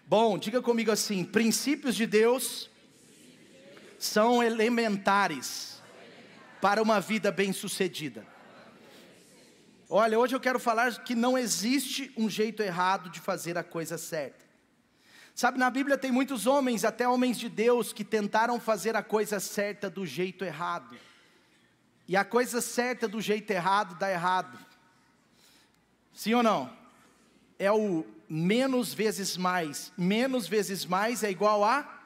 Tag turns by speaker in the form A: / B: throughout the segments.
A: Bom, diga comigo assim: princípios de Deus são elementares para uma vida bem-sucedida. Olha, hoje eu quero falar que não existe um jeito errado de fazer a coisa certa. Sabe, na Bíblia tem muitos homens, até homens de Deus, que tentaram fazer a coisa certa do jeito errado. E a coisa certa do jeito errado dá errado. Sim ou não? É o menos vezes mais. Menos vezes mais é igual a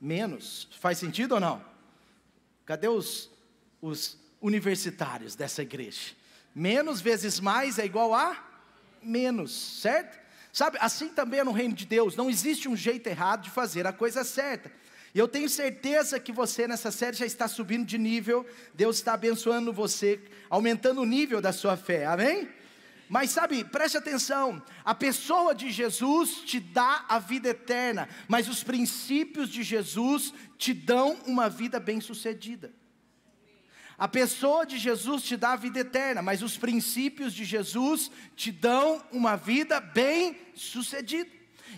A: menos. Faz sentido ou não? Cadê os universitários dessa igreja? Menos vezes mais é igual a menos, certo? Sabe, assim também é no reino de Deus. Não existe um jeito errado de fazer a coisa certa. E eu tenho certeza que você nessa série já está subindo de nível. Deus está abençoando você, aumentando o nível da sua fé, amém? Mas sabe, preste atenção, a pessoa de Jesus te dá a vida eterna, mas os princípios de Jesus te dão uma vida bem-sucedida. A pessoa de Jesus te dá a vida eterna, mas os princípios de Jesus te dão uma vida bem-sucedida.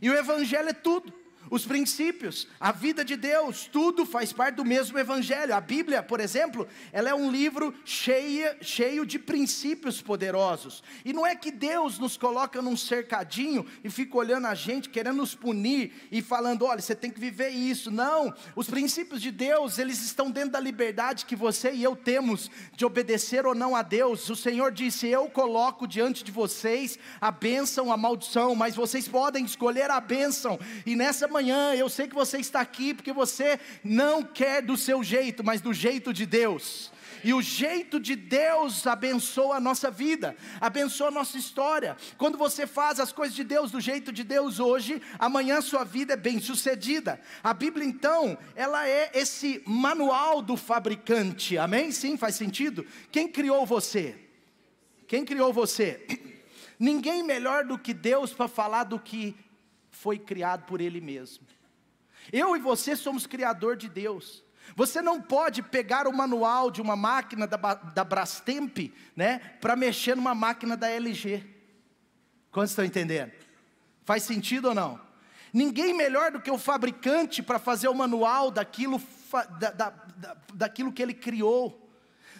A: E o Evangelho é tudo. Os princípios, a vida de Deus, tudo faz parte do mesmo Evangelho. A Bíblia, por exemplo, ela é um livro cheio de princípios poderosos. E não é que Deus nos coloca num cercadinho e fica olhando a gente, querendo nos punir e falando, olha, você tem que viver isso. Não, os princípios de Deus, eles estão dentro da liberdade que você e eu temos de obedecer ou não a Deus. O Senhor disse, eu coloco diante de vocês a bênção, a maldição, mas vocês podem escolher a bênção. E nessa manhã, eu sei que você está aqui porque você não quer do seu jeito, mas do jeito de Deus. E o jeito de Deus abençoa a nossa vida, abençoa a nossa história. Quando você faz as coisas de Deus do jeito de Deus hoje, amanhã sua vida é bem sucedida. A Bíblia então, ela é esse manual do fabricante, amém? Sim, faz sentido? Quem criou você? Quem criou você? Ninguém melhor do que Deus para falar do que foi criado por Ele mesmo. Eu e você somos criador de Deus. Você não pode pegar o manual de uma máquina da Brastemp, né, para mexer numa máquina da LG. Quantos estão entendendo? Faz sentido ou não? Ninguém melhor do que o fabricante para fazer o manual daquilo que ele criou.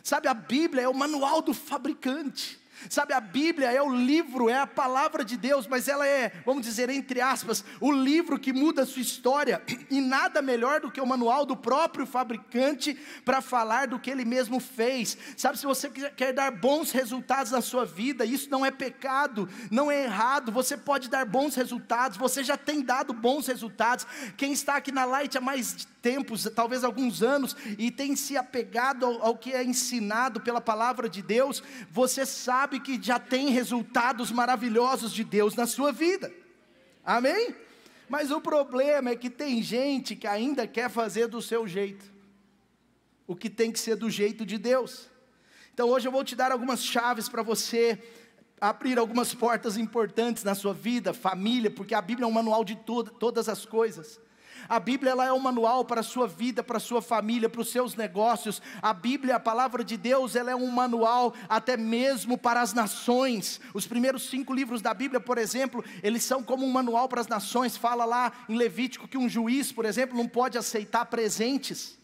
A: Sabe, a Bíblia é o manual do fabricante. Sabe, a Bíblia é o livro, é a palavra de Deus, mas ela é, vamos dizer, entre aspas, o livro que muda a sua história. E nada melhor do que o manual do próprio fabricante para falar do que ele mesmo fez. Sabe, se você quer dar bons resultados na sua vida, isso não é pecado, não é errado, você pode dar bons resultados, você já tem dado bons resultados. Quem está aqui na Light há mais tempos, talvez alguns anos, e tem se apegado ao que é ensinado pela palavra de Deus, você sabe que já tem resultados maravilhosos de Deus na sua vida, amém? Mas o problema é que tem gente que ainda quer fazer do seu jeito, o que tem que ser do jeito de Deus. Então hoje eu vou te dar algumas chaves para você abrir algumas portas importantes na sua vida, família, porque a Bíblia é um manual de todas as coisas. A Bíblia ela é um manual para a sua vida, para a sua família, para os seus negócios. A Bíblia, a palavra de Deus, ela é um manual até mesmo para as nações. Os primeiros 5 livros da Bíblia, por exemplo, eles são como um manual para as nações. Fala lá em Levítico que um juiz, por exemplo, não pode aceitar presentes,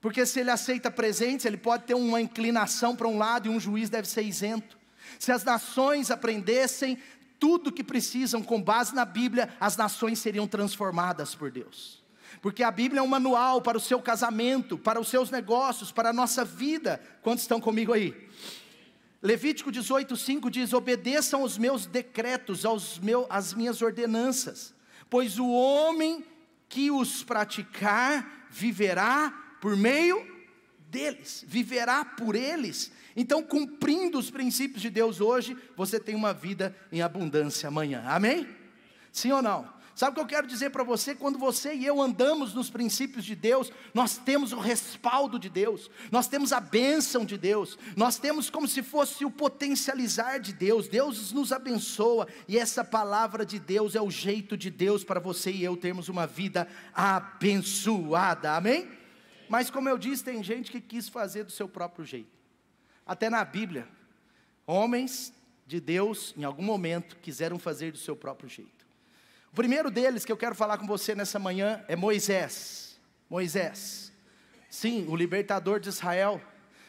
A: porque se ele aceita presentes, ele pode ter uma inclinação para um lado e um juiz deve ser isento. Se as nações aprendessem tudo que precisam com base na Bíblia, as nações seriam transformadas por Deus. Porque a Bíblia é um manual para o seu casamento, para os seus negócios, para a nossa vida. Quantos estão comigo aí? Levítico 18:5 diz, obedeçam os meus decretos, às minhas ordenanças, pois o homem que os praticar, viverá por meio deles, viverá por eles. Então, cumprindo os princípios de Deus hoje, você tem uma vida em abundância amanhã, amém? Sim ou não? Sabe o que eu quero dizer para você? Quando você e eu andamos nos princípios de Deus, nós temos o respaldo de Deus, nós temos a bênção de Deus, nós temos como se fosse o potencializar de Deus. Deus nos abençoa, e essa palavra de Deus é o jeito de Deus para você e eu termos uma vida abençoada, amém? Mas como eu disse, tem gente que quis fazer do seu próprio jeito. Até na Bíblia, homens de Deus, em algum momento, quiseram fazer do seu próprio jeito. O primeiro deles que eu quero falar com você nessa manhã é Moisés. Moisés, sim, o libertador de Israel.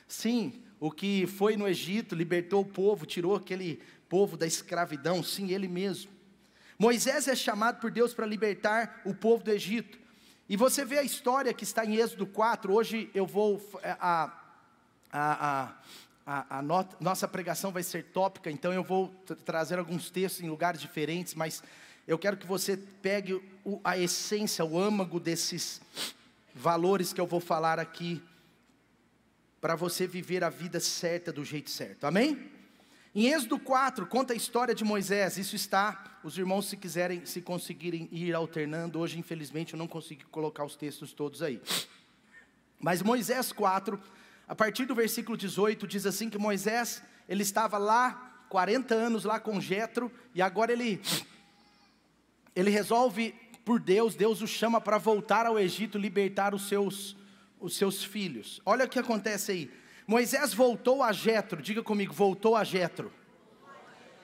A: Sim, o que foi no Egito, libertou o povo, tirou aquele povo da escravidão. Sim, ele mesmo. Moisés é chamado por Deus para libertar o povo do Egito. E você vê a história que está em Êxodo 4. Hoje eu vou, nossa pregação vai ser tópica, então eu vou trazer alguns textos em lugares diferentes, mas eu quero que você pegue a essência, o âmago desses valores que eu vou falar aqui, para você viver a vida certa do jeito certo, amém? Em Êxodo 4, conta a história de Moisés. Isso está, os irmãos se quiserem, se conseguirem ir alternando. Hoje infelizmente eu não consegui colocar os textos todos aí. Mas Moisés 4, a partir do versículo 18, diz assim que Moisés, ele estava lá, 40 anos lá com Jetro, e agora ele resolve por Deus o chama para voltar ao Egito, libertar os seus filhos. Olha o que acontece aí. Moisés voltou a Jetro, diga comigo, voltou a Jetro.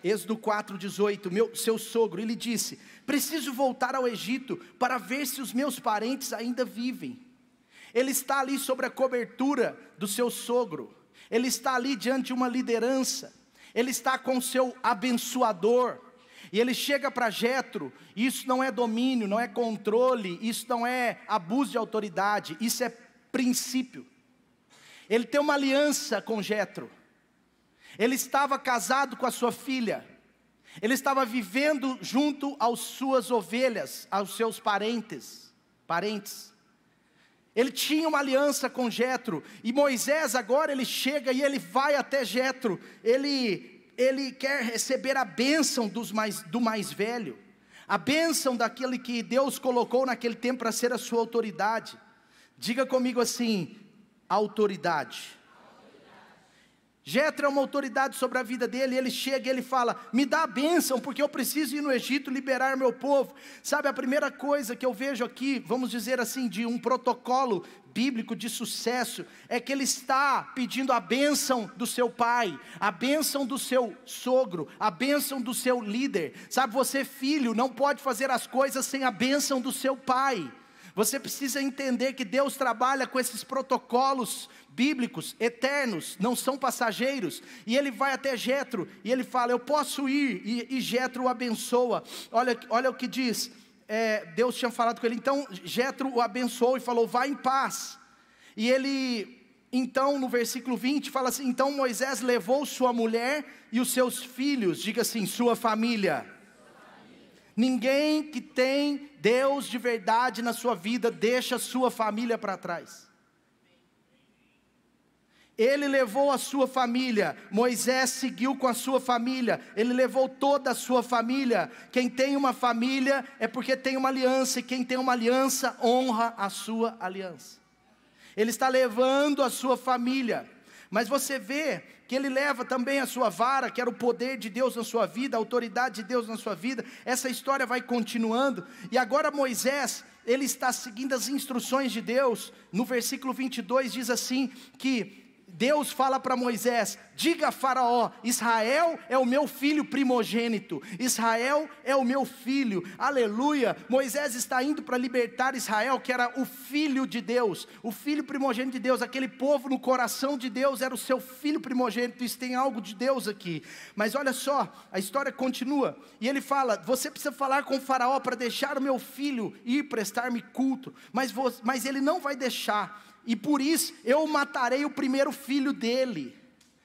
A: Êxodo 4:18, seu sogro, ele disse: preciso voltar ao Egito para ver se os meus parentes ainda vivem. Ele está ali sobre a cobertura do seu sogro, ele está ali diante de uma liderança, ele está com o seu abençoador, e ele chega para Jetro. Isso não é domínio, não é controle, isso não é abuso de autoridade, isso é princípio. Ele tem uma aliança com Jetro. Ele estava casado com a sua filha. Ele estava vivendo junto às suas ovelhas, aos seus parentes. Ele tinha uma aliança com Jetro. E Moisés agora ele chega e ele vai até Jetro. Ele quer receber a bênção do mais velho. A bênção daquele que Deus colocou naquele tempo para ser a sua autoridade. Diga comigo assim: autoridade. Jetro é uma autoridade sobre a vida dele. Ele chega e ele fala: me dá a bênção, porque eu preciso ir no Egito liberar meu povo. Sabe, a primeira coisa que eu vejo aqui, vamos dizer assim, de um protocolo bíblico de sucesso, é que ele está pedindo a bênção do seu pai, a bênção do seu sogro, a bênção do seu líder. Sabe, você filho não pode fazer as coisas sem a bênção do seu pai. Você precisa entender que Deus trabalha com esses protocolos bíblicos, eternos, não são passageiros. E ele vai até Jetro, e ele fala: eu posso ir, e Jetro o abençoa. Olha o que diz, Deus tinha falado com ele. Então Jetro o abençoou e falou: vá em paz. E ele, então no versículo 20 fala assim: então Moisés levou sua mulher e os seus filhos, diga assim, sua família. Ninguém que tem Deus de verdade na sua vida deixa a sua família para trás. Ele levou a sua família. Moisés seguiu com a sua família. Ele levou toda a sua família. Quem tem uma família é porque tem uma aliança, e quem tem uma aliança honra a sua aliança. Ele está levando a sua família. Mas você vê que ele leva também a sua vara, que era o poder de Deus na sua vida, a autoridade de Deus na sua vida. Essa história vai continuando, e agora Moisés, ele está seguindo as instruções de Deus. No versículo 22 diz assim, que Deus fala para Moisés: diga a Faraó, Israel é o meu filho primogênito, Israel é o meu filho, aleluia. Moisés está indo para libertar Israel, que era o filho de Deus, o filho primogênito de Deus. Aquele povo no coração de Deus era o seu filho primogênito. Isso tem algo de Deus aqui. Mas olha só, a história continua, e ele fala: você precisa falar com o Faraó para deixar o meu filho ir prestar-me culto, mas ele não vai deixar. E por isso eu matarei o primeiro filho dele.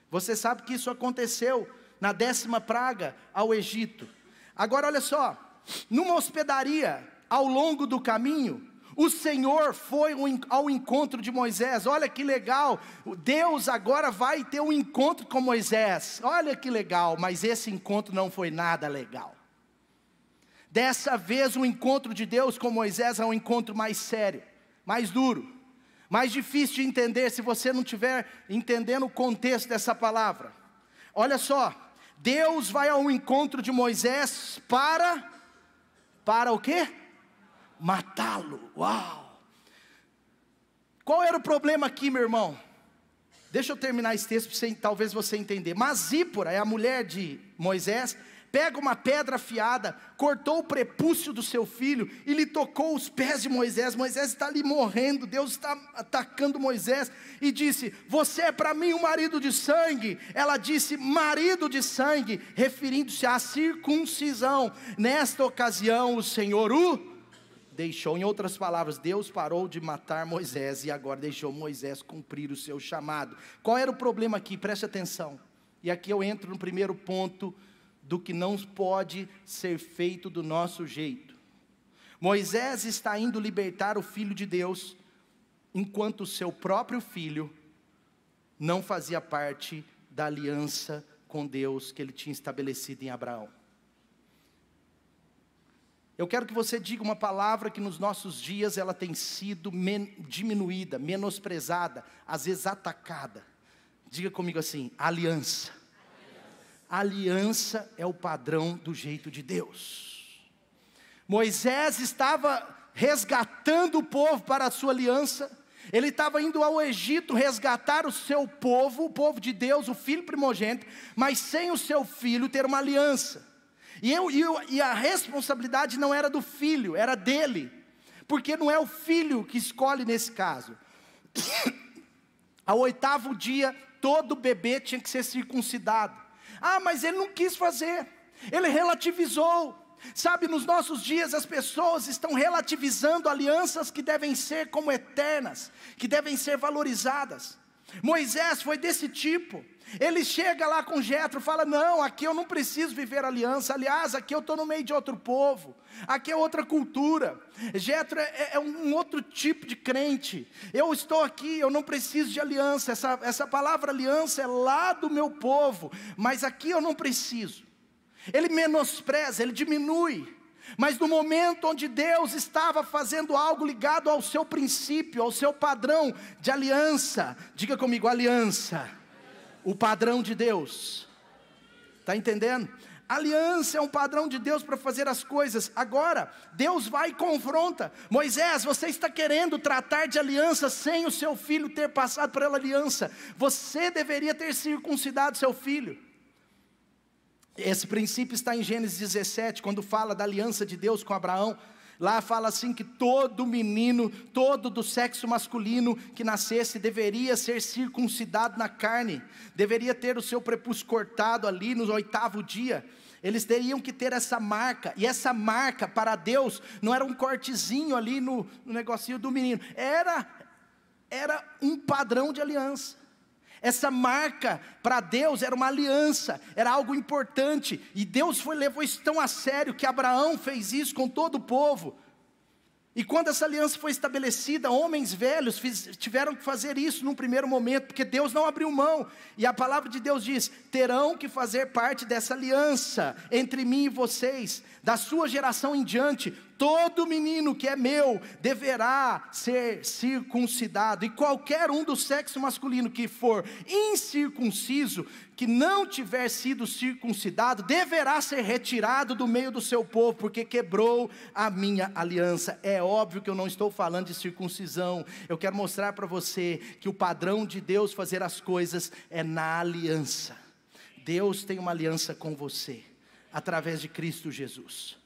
A: Você sabe que isso aconteceu na 10ª praga ao Egito. Agora olha só, numa hospedaria ao longo do caminho, o Senhor foi ao encontro de Moisés. Olha que legal, Deus agora vai ter um encontro com Moisés. Olha que legal, mas esse encontro não foi nada legal. Dessa vez o encontro de Deus com Moisés é um encontro mais sério, mais duro, mais difícil de entender se você não estiver entendendo o contexto dessa palavra. Olha só, Deus vai ao encontro de Moisés para o quê? Matá-lo. Uau! Qual era o problema aqui, meu irmão? Deixa eu terminar esse texto para talvez você entender. Mas Zípora, é a mulher de Moisés, pega uma pedra afiada, cortou o prepúcio do seu filho e lhe tocou os pés de Moisés. Moisés está ali morrendo, Deus está atacando Moisés e disse: você é para mim um marido de sangue. Ela disse: marido de sangue, referindo-se à circuncisão. Nesta ocasião o Senhor o deixou. Em outras palavras, Deus parou de matar Moisés e agora deixou Moisés cumprir o seu chamado. Qual era o problema aqui? Preste atenção. E aqui eu entro no primeiro ponto do que não pode ser feito do nosso jeito. Moisés está indo libertar o filho de Deus, enquanto o seu próprio filho não fazia parte da aliança com Deus que ele tinha estabelecido em Abraão. Eu quero que você diga uma palavra que nos nossos dias ela tem sido diminuída, menosprezada, às vezes atacada. Diga comigo assim: aliança. Aliança é o padrão do jeito de Deus. Moisés estava resgatando o povo para a sua aliança. Ele estava indo ao Egito resgatar o seu povo, o povo de Deus, o filho primogênito, mas sem o seu filho ter uma aliança. E a responsabilidade não era do filho, era dele, porque não é o filho que escolhe nesse caso. Ao 8º dia, todo bebê tinha que ser circuncidado. Ah, mas ele não quis fazer, ele relativizou. Sabe, nos nossos dias as pessoas estão relativizando alianças que devem ser como eternas, que devem ser valorizadas. Moisés foi desse tipo. Ele chega lá com Jetro, fala: não, aqui eu não preciso viver aliança. Aliás, aqui eu estou no meio de outro povo, aqui é outra cultura. Jetro é um outro tipo de crente. Eu estou aqui, eu não preciso de aliança. Essa palavra aliança é lá do meu povo, mas aqui eu não preciso. Ele menospreza, ele diminui. Mas no momento onde Deus estava fazendo algo ligado ao seu princípio, ao seu padrão de aliança, diga comigo: aliança. O padrão de Deus. Está entendendo? Aliança é um padrão de Deus para fazer as coisas. Agora, Deus vai e confronta. Moisés, você está querendo tratar de aliança sem o seu filho ter passado por ela aliança. Você deveria ter circuncidado seu filho. Esse princípio está em Gênesis 17, quando fala da aliança de Deus com Abraão. Lá fala assim que todo menino, todo do sexo masculino que nascesse deveria ser circuncidado na carne, deveria ter o seu prepúcio cortado ali no 8º dia. Eles teriam que ter essa marca, e essa marca para Deus não era um cortezinho ali no negocinho do menino, era um padrão de aliança. Essa marca para Deus era uma aliança, era algo importante, e Deus levou isso tão a sério, que Abraão fez isso com todo o povo. E quando essa aliança foi estabelecida, homens velhos tiveram que fazer isso num primeiro momento, porque Deus não abriu mão, e a palavra de Deus diz: terão que fazer parte dessa aliança, entre mim e vocês, da sua geração em diante, todo menino que é meu, deverá ser circuncidado, e qualquer um do sexo masculino que for incircunciso, que não tiver sido circuncidado, deverá ser retirado do meio do seu povo, porque quebrou a minha aliança. É óbvio que eu não estou falando de circuncisão, eu quero mostrar para você que o padrão de Deus fazer as coisas é na aliança. Deus tem uma aliança com você, através de Cristo Jesus.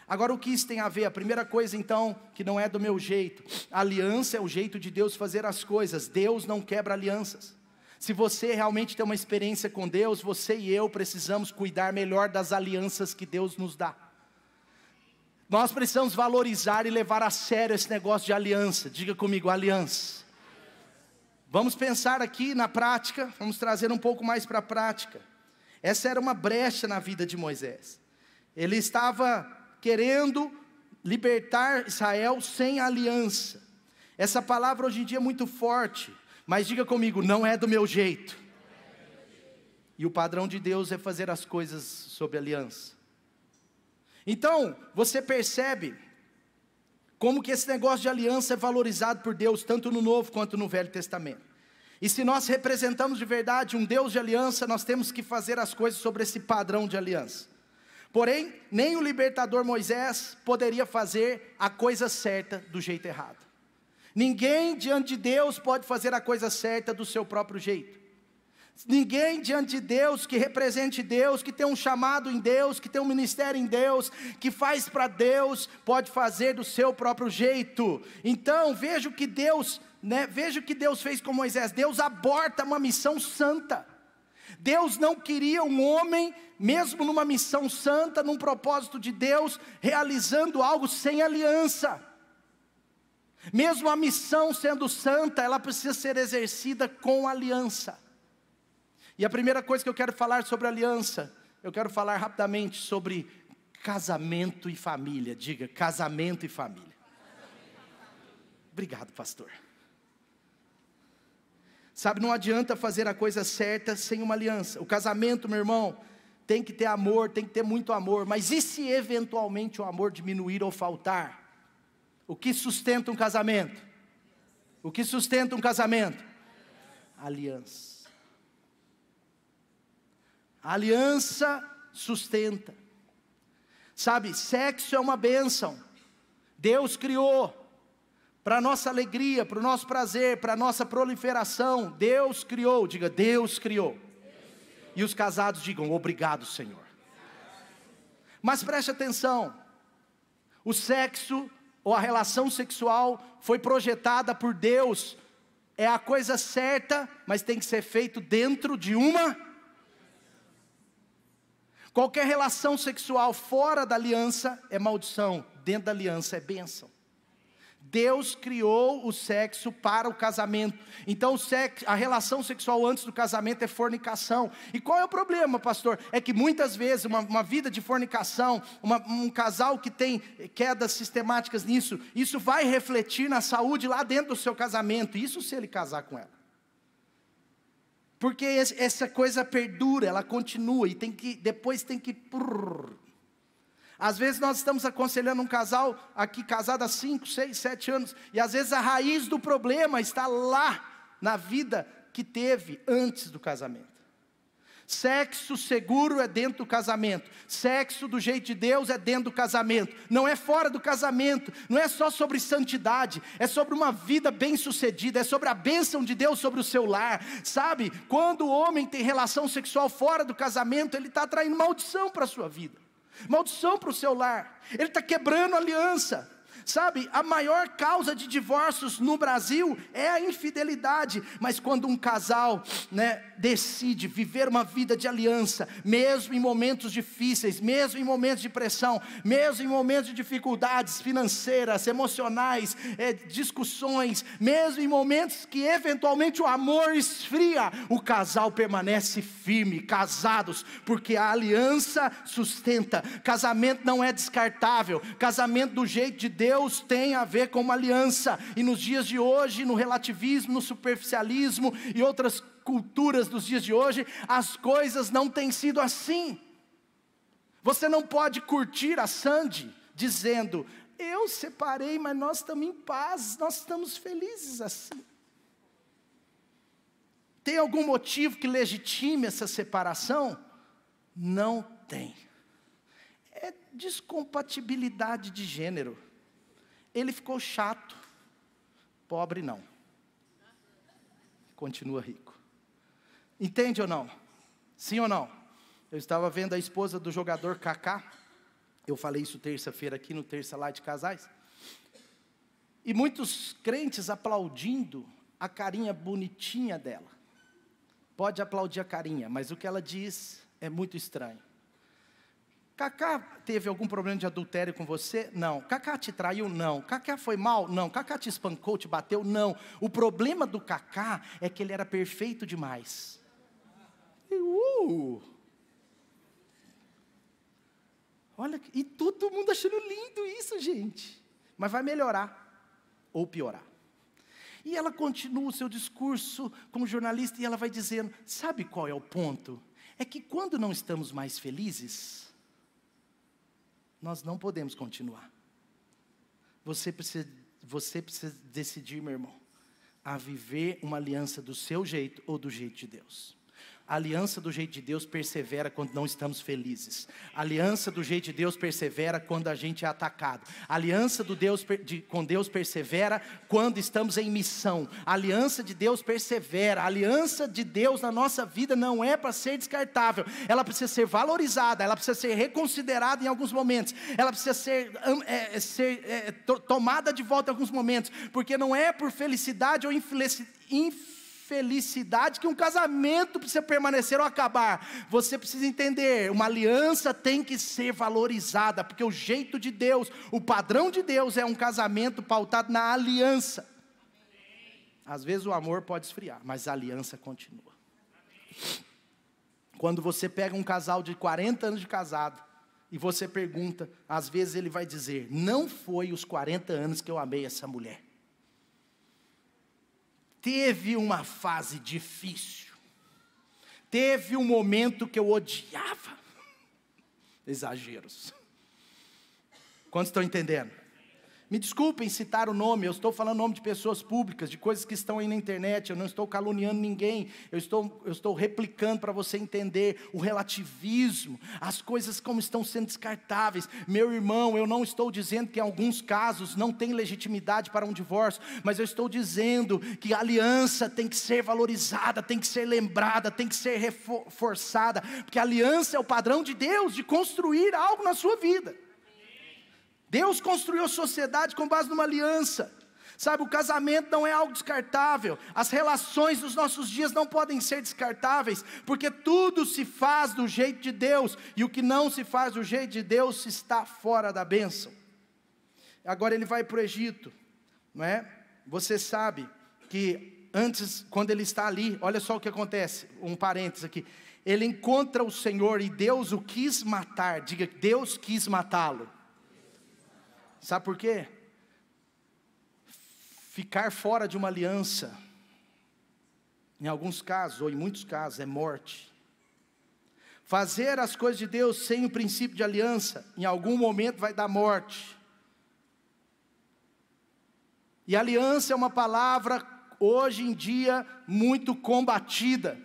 A: Agora, o que isso tem a ver? A primeira coisa então, que não é do meu jeito. A aliança é o jeito de Deus fazer as coisas. Deus não quebra alianças. Se você realmente tem uma experiência com Deus, você e eu precisamos cuidar melhor das alianças que Deus nos dá. Nós precisamos valorizar e levar a sério esse negócio de aliança. Diga comigo: aliança. Vamos pensar aqui na prática, vamos trazer um pouco mais para a prática. Essa era uma brecha na vida de Moisés. Ele estava querendo libertar Israel sem aliança. Essa palavra hoje em dia é muito forte, mas diga comigo: não é do meu jeito. E o padrão de Deus é fazer as coisas sob aliança. Então, você percebe como que esse negócio de aliança é valorizado por Deus, tanto no Novo quanto no Velho Testamento. E se nós representamos de verdade um Deus de aliança, nós temos que fazer as coisas sobre esse padrão de aliança. Porém, nem o libertador Moisés poderia fazer a coisa certa do jeito errado. Ninguém diante de Deus pode fazer a coisa certa do seu próprio jeito. Ninguém diante de Deus, que represente Deus, que tem um chamado em Deus, que tem um ministério em Deus, que faz para Deus, pode fazer do seu próprio jeito. Então, veja o que Deus fez com Moisés. Deus aborta uma missão santa. Deus não queria um homem, mesmo numa missão santa, num propósito de Deus, realizando algo sem aliança. Mesmo a missão sendo santa, ela precisa ser exercida com aliança. E a primeira coisa que eu quero falar sobre aliança, eu quero falar rapidamente sobre casamento e família. Diga, casamento e família. Obrigado, pastor. Sabe, não adianta fazer a coisa certa sem uma aliança. O casamento, meu irmão, tem que ter amor, tem que ter muito amor. Mas e se eventualmente o amor diminuir ou faltar? O que sustenta um casamento? O que sustenta um casamento? Aliança. A aliança sustenta. Sabe, sexo é uma bênção. Deus criou para a nossa alegria, para o nosso prazer, para a nossa proliferação. Deus criou, diga, Deus criou. E os casados digam, obrigado, Senhor. Mas preste atenção, o sexo ou a relação sexual foi projetada por Deus. É a coisa certa, mas tem que ser feito dentro de uma. Qualquer relação sexual fora da aliança é maldição, dentro da aliança é bênção. Deus criou o sexo para o casamento. Então a relação sexual antes do casamento é fornicação. E qual é o problema, pastor? É que muitas vezes uma vida de fornicação, um casal que tem quedas sistemáticas nisso, isso vai refletir na saúde lá dentro do seu casamento. Isso se ele casar com ela. Porque essa coisa perdura, ela continua e depois tem que... Às vezes nós estamos aconselhando um casal aqui casado há 5, 6, 7 anos, e às vezes a raiz do problema está lá na vida que teve antes do casamento. Sexo seguro é dentro do casamento. Sexo do jeito de Deus é dentro do casamento. Não é fora do casamento. Não é só sobre santidade. É sobre uma vida bem sucedida. É sobre a bênção de Deus sobre o seu lar. Sabe? Quando o homem tem relação sexual fora do casamento, ele está atraindo maldição para a sua vida. Maldição para o seu lar. Ele está quebrando a aliança. Sabe, a maior causa de divórcios no Brasil é a infidelidade. Mas quando um casal, decide viver uma vida de aliança, mesmo em momentos difíceis, mesmo em momentos de pressão, mesmo em momentos de dificuldades financeiras, emocionais, discussões, mesmo em momentos que eventualmente o amor esfria, o casal permanece firme, casados, porque a aliança sustenta. Casamento não é descartável. Casamento do jeito de Deus tem a ver com uma aliança. E nos dias de hoje, no relativismo, no superficialismo e outras culturas dos dias de hoje, as coisas não têm sido assim. Você não pode curtir a Sandy dizendo, eu separei, mas nós estamos em paz, nós estamos felizes assim. Tem algum motivo que legitime essa separação? Não tem. É descompatibilidade de gênero. Ele ficou chato, pobre não, continua rico. Entende ou não? Sim ou não? Eu estava vendo a esposa do jogador Kaká, eu falei isso terça-feira aqui no Terça Lá de Casais, e muitos crentes aplaudindo a carinha bonitinha dela. Pode aplaudir a carinha, mas o que ela diz é muito estranho. Kaká teve algum problema de adultério com você? Não. Kaká te traiu? Não. Kaká foi mal? Não. Kaká te espancou, te bateu? Não. O problema do Kaká é que ele era perfeito demais. Olha, e todo mundo achando lindo isso, gente. Mas vai melhorar ou piorar. E ela continua o seu discurso como jornalista e ela vai dizendo, sabe qual é o ponto? É que quando não estamos mais felizes, nós não podemos continuar. Você precisa decidir, meu irmão, a viver uma aliança do seu jeito ou do jeito de Deus. A aliança do jeito de Deus persevera quando não estamos felizes. A aliança do jeito de Deus persevera quando a gente é atacado. A aliança com Deus persevera quando estamos em missão. A aliança de Deus persevera. A aliança de Deus na nossa vida não é para ser descartável. Ela precisa ser valorizada, ela precisa ser reconsiderada em alguns momentos. Ela precisa ser tomada de volta em alguns momentos. Porque não é por felicidade ou infelicidade que um casamento precisa permanecer ou acabar. Você precisa entender, uma aliança tem que ser valorizada, porque o jeito de Deus, o padrão de Deus é um casamento pautado na aliança. Às vezes o amor pode esfriar, mas a aliança continua. Quando você pega um casal de 40 anos de casado, e você pergunta, às vezes ele vai dizer: não foi os 40 anos que eu amei essa mulher. Teve uma fase difícil, teve um momento que eu odiava. Exageros. Quantos estão entendendo? Me desculpem citar o nome, eu estou falando o nome de pessoas públicas, de coisas que estão aí na internet, eu não estou caluniando ninguém, eu estou replicando para você entender o relativismo, as coisas como estão sendo descartáveis. Meu irmão, eu não estou dizendo que em alguns casos não tem legitimidade para um divórcio, mas eu estou dizendo que a aliança tem que ser valorizada, tem que ser lembrada, tem que ser reforçada, porque a aliança é o padrão de Deus, de construir algo na sua vida. Deus construiu a sociedade com base numa aliança. Sabe, o casamento não é algo descartável. As relações dos nossos dias não podem ser descartáveis, porque tudo se faz do jeito de Deus, e o que não se faz do jeito de Deus está fora da bênção. Agora ele vai para o Egito, não é? Você sabe que antes, quando ele está ali, olha só o que acontece, um parênteses aqui. Ele encontra o Senhor e Deus o quis matar. Diga, Deus quis matá-lo. Sabe por quê? Ficar fora de uma aliança, em alguns casos, ou em muitos casos, é morte. Fazer as coisas de Deus sem o princípio de aliança, em algum momento vai dar morte. E aliança é uma palavra, hoje em dia, muito combatida.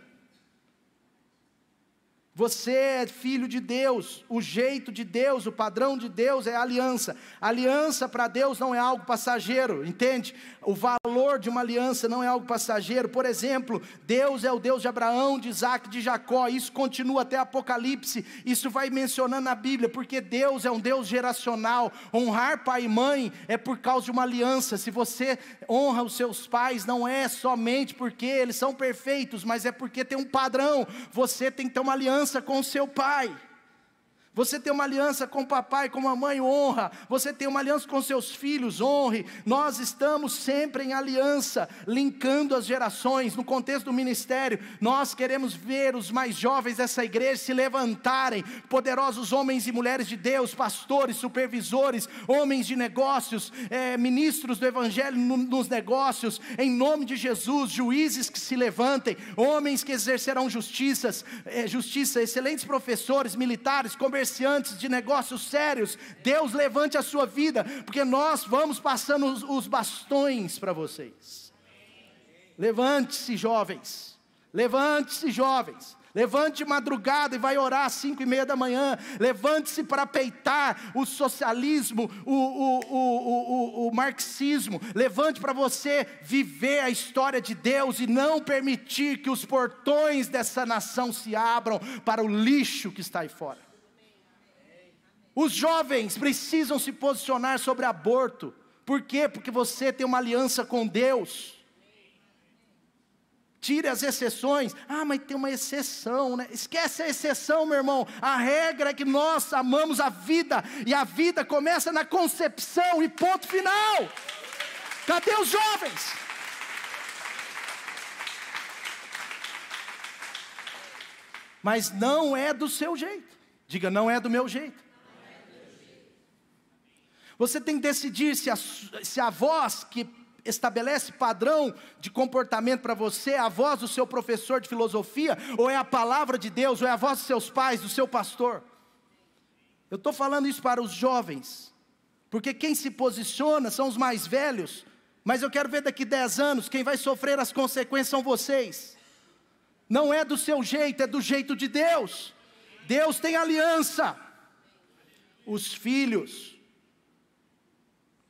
A: Você é filho de Deus, o jeito de Deus, o padrão de Deus é a aliança. Aliança para Deus não é algo passageiro, entende? O valor de uma aliança não é algo passageiro. Por exemplo, Deus é o Deus de Abraão, de Isaac, de Jacó. Isso continua até Apocalipse, isso vai mencionando na Bíblia, porque Deus é um Deus geracional. Honrar pai e mãe é por causa de uma aliança. Se você honra os seus pais, não é somente porque eles são perfeitos, mas é porque tem um padrão. Você tem que ter uma aliança com o seu pai. Você tem uma aliança com o papai, com a mãe, honra. Você tem uma aliança com seus filhos, honre. Nós estamos sempre em aliança, linkando as gerações. No contexto do ministério, nós queremos ver os mais jovens dessa igreja se levantarem, poderosos homens e mulheres de Deus, pastores, supervisores, homens de negócios, ministros do evangelho nos negócios, em nome de Jesus, juízes que se levantem, homens que exercerão justiça, excelentes professores, militares, comerciantes de negócios sérios. Deus levante a sua vida, porque nós vamos passando os bastões para vocês. Levante-se, jovens. Levante-se, jovens. Levante de madrugada e vai orar às 5:30 da manhã. Levante-se para peitar o socialismo, o marxismo. Levante para você viver a história de Deus e não permitir que os portões dessa nação se abram para o lixo que está aí fora. Os jovens precisam se posicionar sobre aborto. Por quê? Porque você tem uma aliança com Deus. Tire as exceções. Ah, mas tem uma exceção, né? Esquece a exceção, meu irmão. A regra é que nós amamos a vida, e a vida começa na concepção e ponto final. Cadê os jovens? Mas não é do seu jeito. Diga, não é do meu jeito. Você tem que decidir se a voz que estabelece padrão de comportamento para você é a voz do seu professor de filosofia, ou é a palavra de Deus, ou é a voz dos seus pais, do seu pastor. Eu estou falando isso para os jovens, porque quem se posiciona são os mais velhos, mas eu quero ver daqui 10 anos, quem vai sofrer as consequências são vocês. Não é do seu jeito, é do jeito de Deus. Deus tem aliança. Os filhos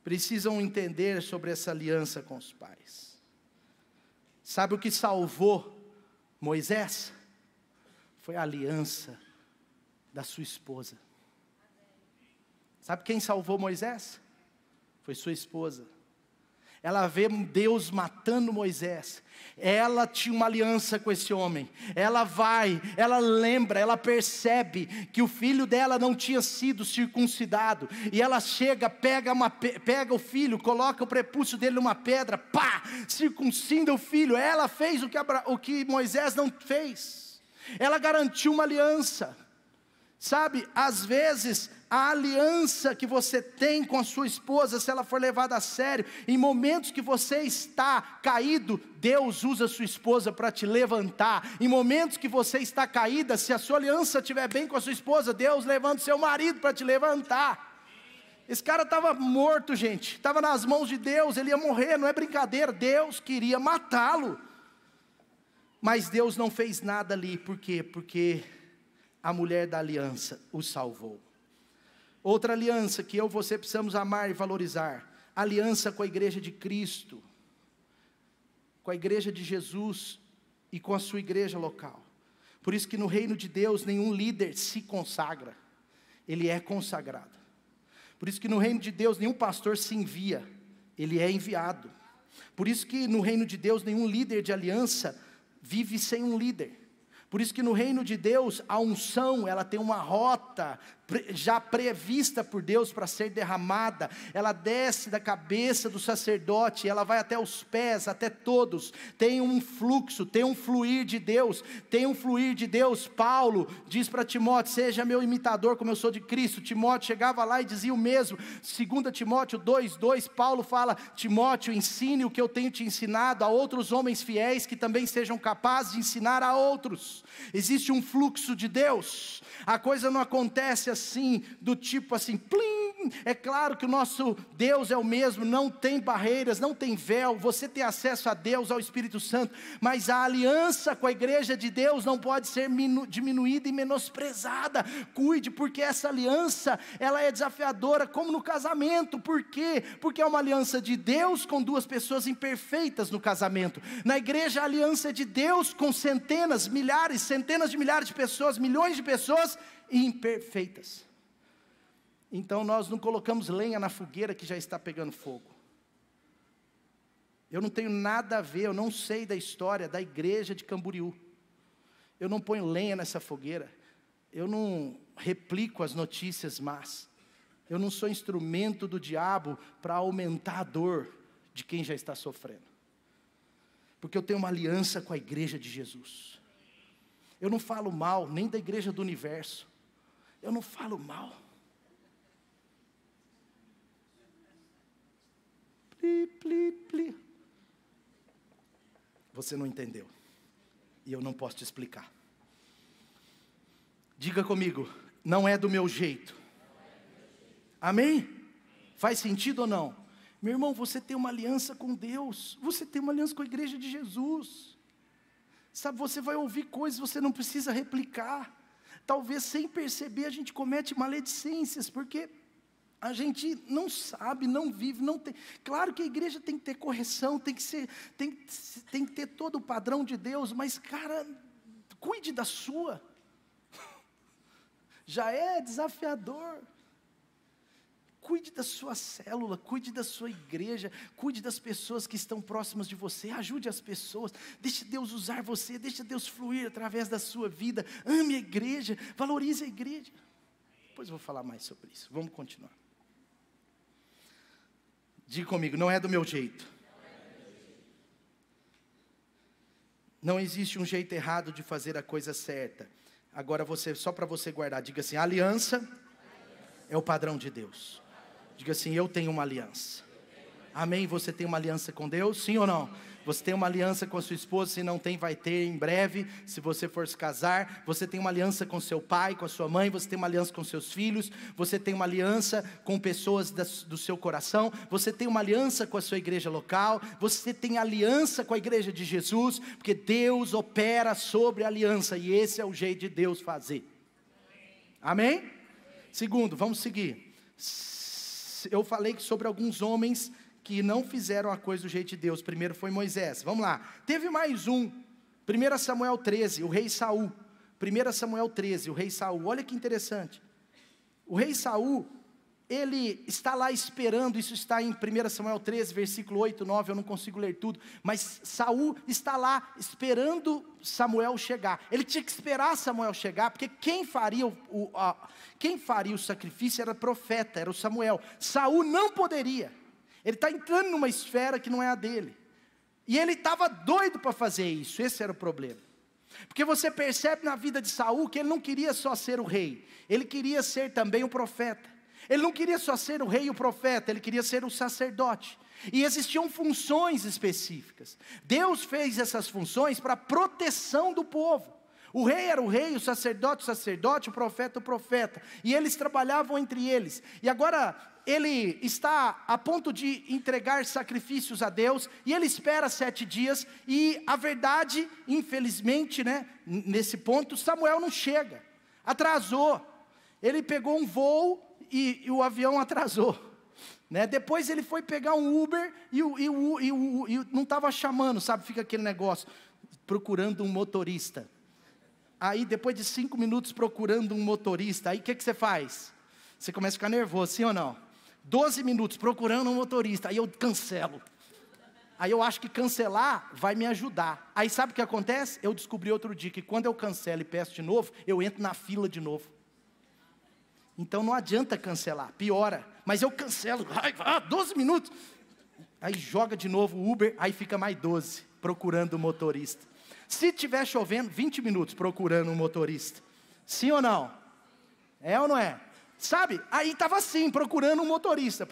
A: precisam entender sobre essa aliança com os pais. Sabe o que salvou Moisés? Foi a aliança da sua esposa. Sabe quem salvou Moisés? Foi sua esposa. Ela vê Deus matando Moisés. Ela tinha uma aliança com esse homem. Ela vai, ela lembra, ela percebe que o filho dela não tinha sido circuncidado. E ela chega, pega o filho, coloca o prepúcio dele numa pedra, pá, circuncida o filho. Ela fez o que Moisés não fez. Ela garantiu uma aliança. Sabe, às vezes, a aliança que você tem com a sua esposa, se ela for levada a sério, em momentos que você está caído, Deus usa a sua esposa para te levantar. Em momentos que você está caída, se a sua aliança estiver bem com a sua esposa, Deus levanta o seu marido para te levantar. Esse cara estava morto, gente, estava nas mãos de Deus, ele ia morrer, não é brincadeira, Deus queria matá-lo. Mas Deus não fez nada ali, por quê? Porque a mulher da aliança o salvou. Outra aliança que eu e você precisamos amar e valorizar, aliança com a igreja de Cristo, com a igreja de Jesus e com a sua igreja local. Por isso que no reino de Deus nenhum líder se consagra, ele é consagrado. Por isso que no reino de Deus nenhum pastor se envia, ele é enviado. Por isso que no reino de Deus nenhum líder de aliança vive sem um líder. Por isso que no reino de Deus, a unção, ela tem uma rota já prevista por Deus para ser derramada. Ela desce da cabeça do sacerdote, ela vai até os pés, até todos. Tem um fluxo, tem um fluir de Deus, tem um fluir de Deus. Paulo diz para Timóteo, seja meu imitador como eu sou de Cristo. Timóteo chegava lá e dizia o mesmo. 2 Timóteo 2:2, Paulo fala, Timóteo, ensine o que eu tenho te ensinado a outros homens fiéis que também sejam capazes de ensinar a outros. Existe um fluxo de Deus. A coisa não acontece assim, do tipo assim, plim. É claro que o nosso Deus é o mesmo, não tem barreiras, não tem véu, você tem acesso a Deus, ao Espírito Santo, mas a aliança com a igreja de Deus não pode ser diminuída e menosprezada. Cuide, porque essa aliança, ela é desafiadora, como no casamento. Por quê? Porque é uma aliança de Deus com duas pessoas imperfeitas no casamento. Na igreja, a aliança é de Deus com centenas, milhares, centenas de milhares de pessoas, milhões de pessoas imperfeitas. Então nós não colocamos lenha na fogueira que já está pegando fogo. Eu não tenho nada a ver, eu não sei da história da igreja de Camboriú. Eu não ponho lenha nessa fogueira. Eu não replico as notícias más. Eu não sou instrumento do diabo para aumentar a dor de quem já está sofrendo. Porque eu tenho uma aliança com a igreja de Jesus. Eu não falo mal nem da igreja do universo. Eu não falo mal. Pli, pli, pli. Você não entendeu. E eu não posso te explicar. Diga comigo, não é do meu jeito. Amém? Faz sentido ou não? Meu irmão, você tem uma aliança com Deus. Você tem uma aliança com a igreja de Jesus. Sabe, você vai ouvir coisas, você não precisa replicar. Talvez sem perceber a gente comete maledicências, porque a gente não sabe, não vive, não tem. Claro que a igreja tem que ter correção, tem que ter todo o padrão de Deus, mas cara, cuide da sua. Já é desafiador. Cuide da sua célula, cuide da sua igreja, cuide das pessoas que estão próximas de você, ajude as pessoas, deixe Deus usar você, deixe Deus fluir através da sua vida, ame a igreja, valorize a igreja. Depois eu vou falar mais sobre isso, vamos continuar. Diga comigo, não é do meu jeito. Não existe um jeito errado de fazer a coisa certa. Agora só para você guardar, diga assim, a aliança é o padrão de Deus. Diga assim, eu tenho uma aliança. Amém? Você tem uma aliança com Deus? Sim ou não? Você tem uma aliança com a sua esposa, se não tem, vai ter em breve, se você for se casar. Você tem uma aliança com seu pai, com a sua mãe. Você tem uma aliança com seus filhos. Você tem uma aliança com pessoas do seu coração. Você tem uma aliança com a sua igreja local. Você tem aliança com a igreja de Jesus, porque Deus opera sobre a aliança, e esse é o jeito de Deus fazer. Amém? Segundo, vamos seguir. Eu falei sobre alguns homens que não fizeram a coisa do jeito de Deus. Primeiro foi Moisés. Vamos lá. Teve mais um. 1 Samuel 13, o rei Saul. 1 Samuel 13, o rei Saul. Olha que interessante. O rei Saul, ele está lá esperando. Isso está em 1 Samuel 13, versículo 8, 9. Eu não consigo ler tudo. Mas Saul está lá esperando Samuel chegar. Ele tinha que esperar Samuel chegar, porque quem faria o sacrifício era profeta, era o Samuel. Saul não poderia. Ele está entrando numa esfera que não é a dele. E ele estava doido para fazer isso. Esse era o problema. Porque você percebe na vida de Saul que ele não queria só ser o rei. Ele queria ser também o profeta. Ele não queria só ser o rei e o profeta. Ele queria ser o sacerdote. E existiam funções específicas. Deus fez essas funções para a proteção do povo. O rei era o rei, o sacerdote, o profeta, o profeta. E eles trabalhavam entre eles. E agora ele está a ponto de entregar sacrifícios a Deus, e ele espera 7 dias, e a verdade, infelizmente, nesse ponto, Samuel não chega, atrasou. Ele pegou um voo, e o avião atrasou. Depois ele foi pegar um Uber, e não estava chamando, sabe, fica aquele negócio, procurando um motorista. Aí depois de 5 minutos procurando um motorista, aí o que você faz? Você começa a ficar nervoso, sim ou não? 12 minutos procurando um motorista, aí eu cancelo. Aí eu acho que cancelar vai me ajudar. Aí sabe o que acontece? Eu descobri outro dia que quando eu cancelo e peço de novo, eu entro na fila de novo. Então não adianta cancelar, piora. Mas eu cancelo, 12 minutos. Aí joga de novo o Uber, aí fica mais 12, procurando o motorista. Se estiver chovendo, 20 minutos procurando um motorista. Sim ou não? É ou não é? Sabe? Aí estava assim, procurando um motorista.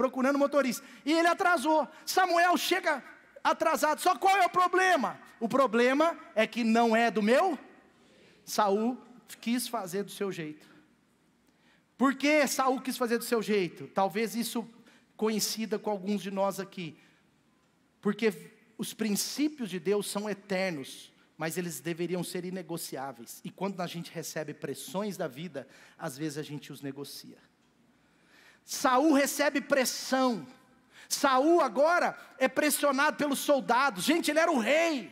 A: E ele atrasou. Samuel chega atrasado. Só qual é o problema? O problema é que não é do meu. Saul quis fazer do seu jeito. Por que Saul quis fazer do seu jeito? Talvez isso coincida com alguns de nós aqui. Porque os princípios de Deus são eternos, mas eles deveriam ser inegociáveis. E quando a gente recebe pressões da vida, às vezes a gente os negocia. Saul recebe pressão. Saul agora é pressionado pelos soldados. Gente, ele era o rei.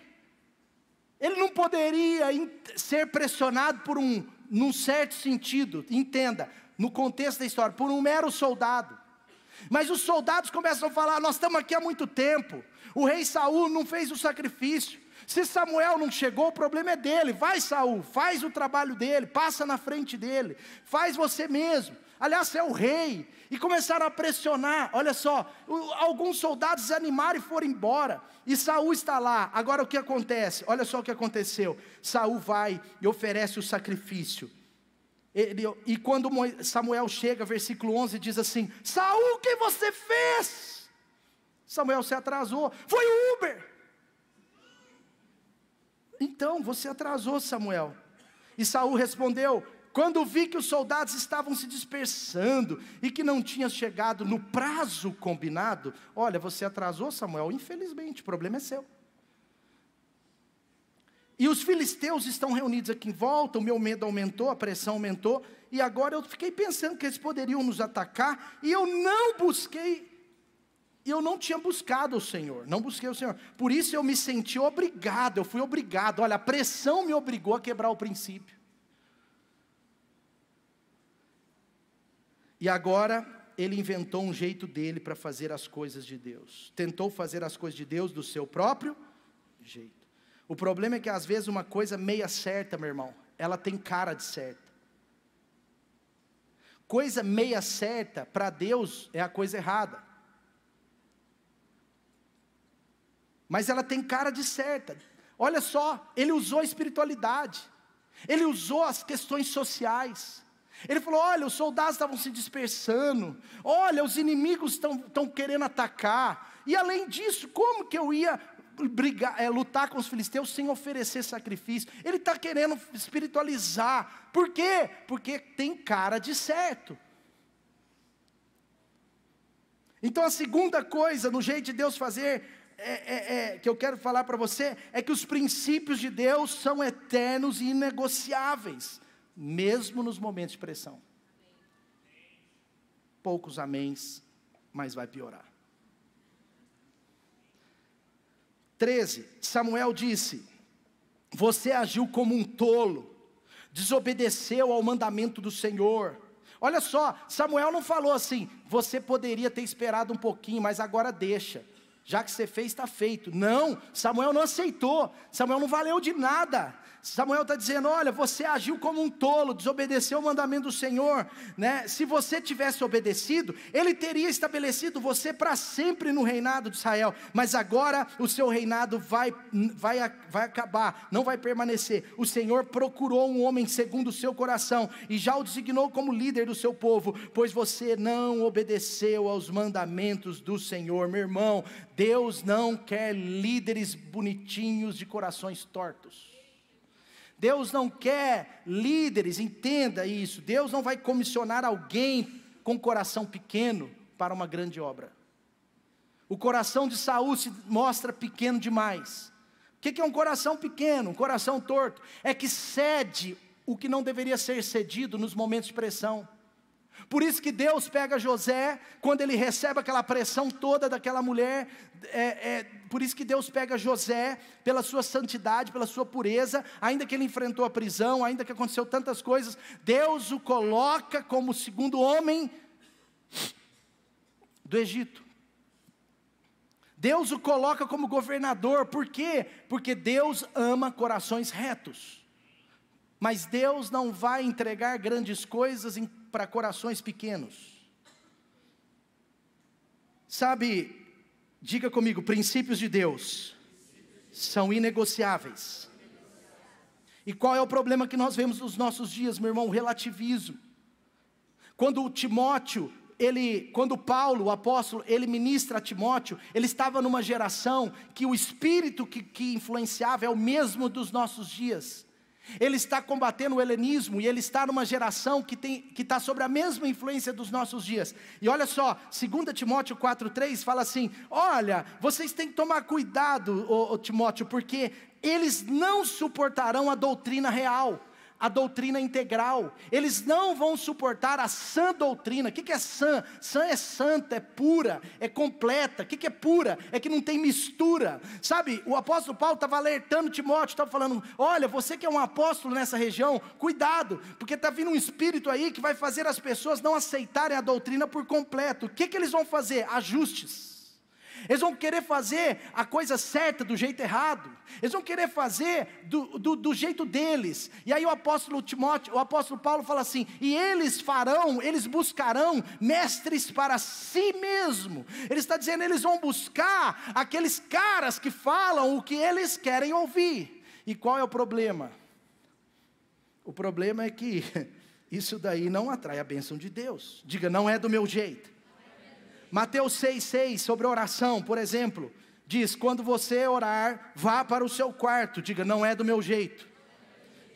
A: Ele não poderia ser pressionado por num certo sentido, entenda, no contexto da história, por um mero soldado. Mas os soldados começam a falar: nós estamos aqui há muito tempo. O rei Saul não fez o sacrifício. Se Samuel não chegou, o problema é dele. Vai, Saul, faz o trabalho dele, passa na frente dele, faz você mesmo. Aliás, você é o rei. E começaram a pressionar. Olha só, alguns soldados desanimaram e foram embora. E Saul está lá. Agora o que acontece? Olha só o que aconteceu. Saul vai e oferece o sacrifício. E quando Samuel chega, versículo 11 diz assim: Saul, o que você fez? Samuel se atrasou. Foi o Uber. Então, você atrasou, Samuel. E Saul respondeu: quando vi que os soldados estavam se dispersando e que não tinha chegado no prazo combinado, olha, você atrasou, Samuel, infelizmente, o problema é seu. E os filisteus estão reunidos aqui em volta, o meu medo aumentou, a pressão aumentou, e agora eu fiquei pensando que eles poderiam nos atacar, e eu não tinha buscado o Senhor, não busquei o Senhor. Por isso eu me senti obrigado, eu fui obrigado. Olha, a pressão me obrigou a quebrar o princípio. E agora ele inventou um jeito dele para fazer as coisas de Deus. Tentou fazer as coisas de Deus do seu próprio jeito. O problema é que às vezes uma coisa meia certa, meu irmão, ela tem cara de certa. Coisa meia certa, para Deus, é a coisa errada. Mas ela tem cara de certa. Olha só, ele usou a espiritualidade. Ele usou as questões sociais. Ele falou: olha, os soldados estavam se dispersando. Olha, os inimigos estão querendo atacar. E além disso, como que eu ia lutar com os filisteus sem oferecer sacrifício. Ele está querendo espiritualizar. Por quê? Porque tem cara de certo. Então a segunda coisa no jeito de Deus fazer, que eu quero falar para você, é que os princípios de Deus são eternos e inegociáveis, mesmo nos momentos de pressão. Poucos améns, mas vai piorar. 13, Samuel disse: você agiu como um tolo, desobedeceu ao mandamento do Senhor. Olha só, Samuel não falou assim: você poderia ter esperado um pouquinho, mas agora deixa, já que você fez, está feito. Não, Samuel não aceitou, Samuel não valeu de nada. Samuel está dizendo: olha, você agiu como um tolo, desobedeceu o mandamento do Senhor, né? Se você tivesse obedecido, Ele teria estabelecido você para sempre no reinado de Israel, mas agora o seu reinado vai acabar, não vai permanecer. O Senhor procurou um homem segundo o seu coração, e já o designou como líder do seu povo, pois você não obedeceu aos mandamentos do Senhor. Meu irmão, Deus não quer líderes bonitinhos de corações tortos. Deus não quer líderes, entenda isso. Deus não vai comissionar alguém com coração pequeno para uma grande obra. O coração de Saul se mostra pequeno demais. O que é um coração pequeno? Um coração torto? É que cede o que não deveria ser cedido nos momentos de pressão. Por isso que Deus pega José, quando ele recebe aquela pressão toda daquela mulher, por isso que Deus pega José, pela sua santidade, pela sua pureza, ainda que ele enfrentou a prisão, ainda que aconteceu tantas coisas, Deus o coloca como o segundo homem do Egito. Deus o coloca como governador. Por quê? Porque Deus ama corações retos. Mas Deus não vai entregar grandes coisas para corações pequenos. Sabe, diga comigo, princípios de Deus são inegociáveis. E qual é o problema que nós vemos nos nossos dias, meu irmão? O relativismo. Quando Paulo, o apóstolo, ele ministra a Timóteo, ele estava numa geração que o espírito que influenciava é o mesmo dos nossos dias. Ele está combatendo o helenismo, e ele está numa geração que está sobre a mesma influência dos nossos dias. E olha só, 2 Timóteo 4,3 fala assim: olha, vocês têm que tomar cuidado, Timóteo, porque eles não suportarão a doutrina real, a doutrina integral. Eles não vão suportar a sã doutrina. O que é sã? Sã é santa, é pura, é completa. O que é pura? É que não tem mistura. Sabe, o apóstolo Paulo estava alertando Timóteo, estava falando: olha, você que é um apóstolo nessa região, cuidado, porque está vindo um espírito aí que vai fazer as pessoas não aceitarem a doutrina por completo. O que eles vão fazer? Ajustes. Eles vão querer fazer a coisa certa do jeito errado. Eles vão querer fazer do jeito deles. E aí o apóstolo Paulo fala assim: e eles buscarão mestres para si mesmo. Ele está dizendo, eles vão buscar aqueles caras que falam o que eles querem ouvir. E qual é o problema? O problema é que isso daí não atrai a bênção de Deus. Diga, não é do meu jeito. Mateus 6,6, sobre oração, por exemplo, diz: quando você orar, vá para o seu quarto. Diga, não é do meu jeito.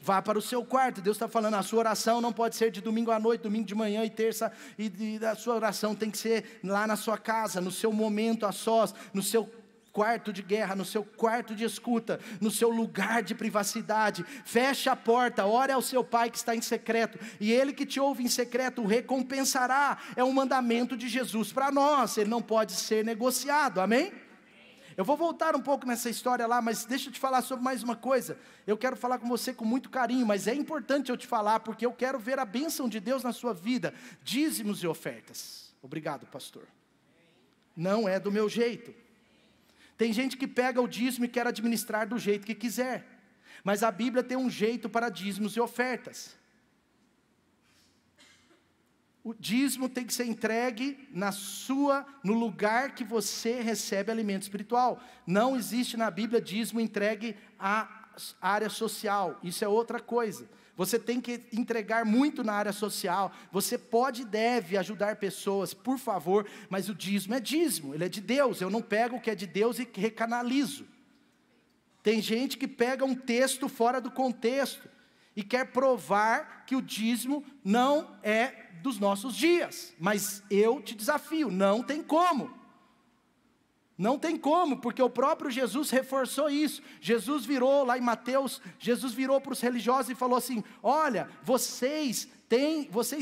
A: Vá para o seu quarto. Deus está falando, a sua oração não pode ser de domingo à noite, domingo de manhã e terça, e a sua oração tem que ser lá na sua casa, no seu momento a sós, no seu quarto de guerra, no seu quarto de escuta, no seu lugar de privacidade. Feche a porta, ore ao seu pai que está em secreto, e ele que te ouve em secreto o recompensará. É um mandamento de Jesus para nós, ele não pode ser negociado, amém? Eu vou voltar um pouco nessa história lá, mas deixa eu te falar sobre mais uma coisa. Eu quero falar com você com muito carinho, mas é importante eu te falar, porque eu quero ver a bênção de Deus na sua vida. Dízimos e ofertas. Obrigado, pastor. Não é do meu jeito. Tem gente que pega o dízimo e quer administrar do jeito que quiser, mas a Bíblia tem um jeito para dízimos e ofertas. O dízimo tem que ser entregue no lugar que você recebe alimento espiritual. Não existe na Bíblia dízimo entregue à área social, isso é outra coisa. Você tem que entregar muito na área social. Você pode e deve ajudar pessoas, por favor, mas o dízimo é dízimo, ele é de Deus. Eu não pego o que é de Deus e recanalizo. Tem gente que pega um texto fora do contexto e quer provar que o dízimo não é dos nossos dias. Mas eu te desafio, não tem como. Não tem como, porque o próprio Jesus reforçou isso. Jesus virou lá em Mateus, Jesus virou para os religiosos e falou assim: olha, vocês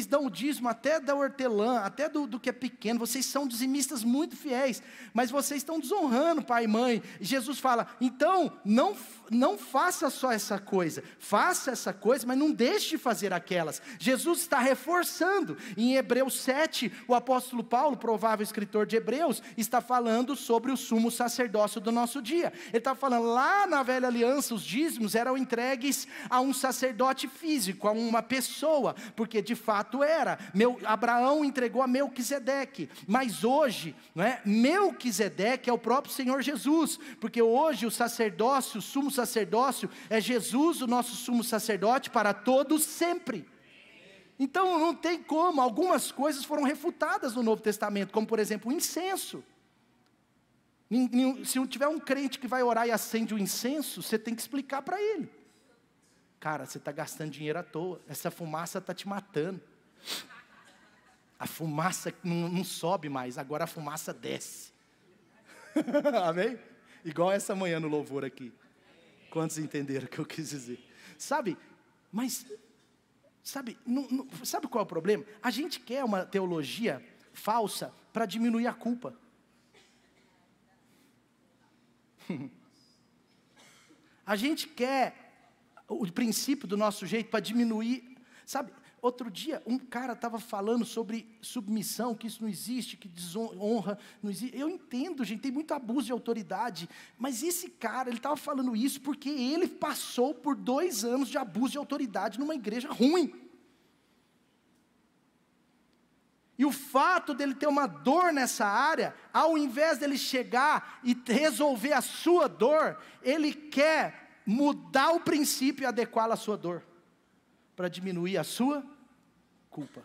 A: dão o dízimo até da hortelã, até do que é pequeno, vocês são dizimistas muito fiéis, mas vocês estão desonrando pai e mãe. E Jesus fala: então, não faça só essa coisa, faça essa coisa, mas não deixe de fazer aquelas. Jesus está reforçando. Em Hebreus 7, o apóstolo Paulo, provável escritor de Hebreus, está falando sobre o sumo sacerdócio do nosso dia. Ele está falando, lá na velha aliança, os dízimos eram entregues a um sacerdote físico, a uma pessoa, porque de fato era. Abraão entregou a Melquisedeque, mas hoje, não é? Melquisedeque é o próprio Senhor Jesus, porque hoje o sacerdócio, o sumo sacerdócio, é Jesus, o nosso sumo sacerdote, para todos sempre. Então não tem como, algumas coisas foram refutadas no Novo Testamento, como por exemplo o incenso. Se tiver um crente que vai orar e acende o incenso, você tem que explicar para ele: cara, você está gastando dinheiro à toa, essa fumaça está te matando. A fumaça não sobe mais, agora a fumaça desce. Amém? Igual essa manhã no louvor aqui. Quantos entenderam o que eu quis dizer? Sabe qual é o problema? A gente quer uma teologia falsa para diminuir a culpa. A gente quer o princípio do nosso jeito para diminuir. Sabe, outro dia um cara estava falando sobre submissão, que isso não existe, que desonra não existe. Eu entendo, gente, tem muito abuso de autoridade, mas esse cara, ele estava falando isso porque ele passou por 2 anos de abuso de autoridade numa igreja ruim. E o fato dele ter uma dor nessa área, ao invés dele chegar e resolver a sua dor, ele quer mudar o princípio e adequá-lo à sua dor, para diminuir a sua culpa.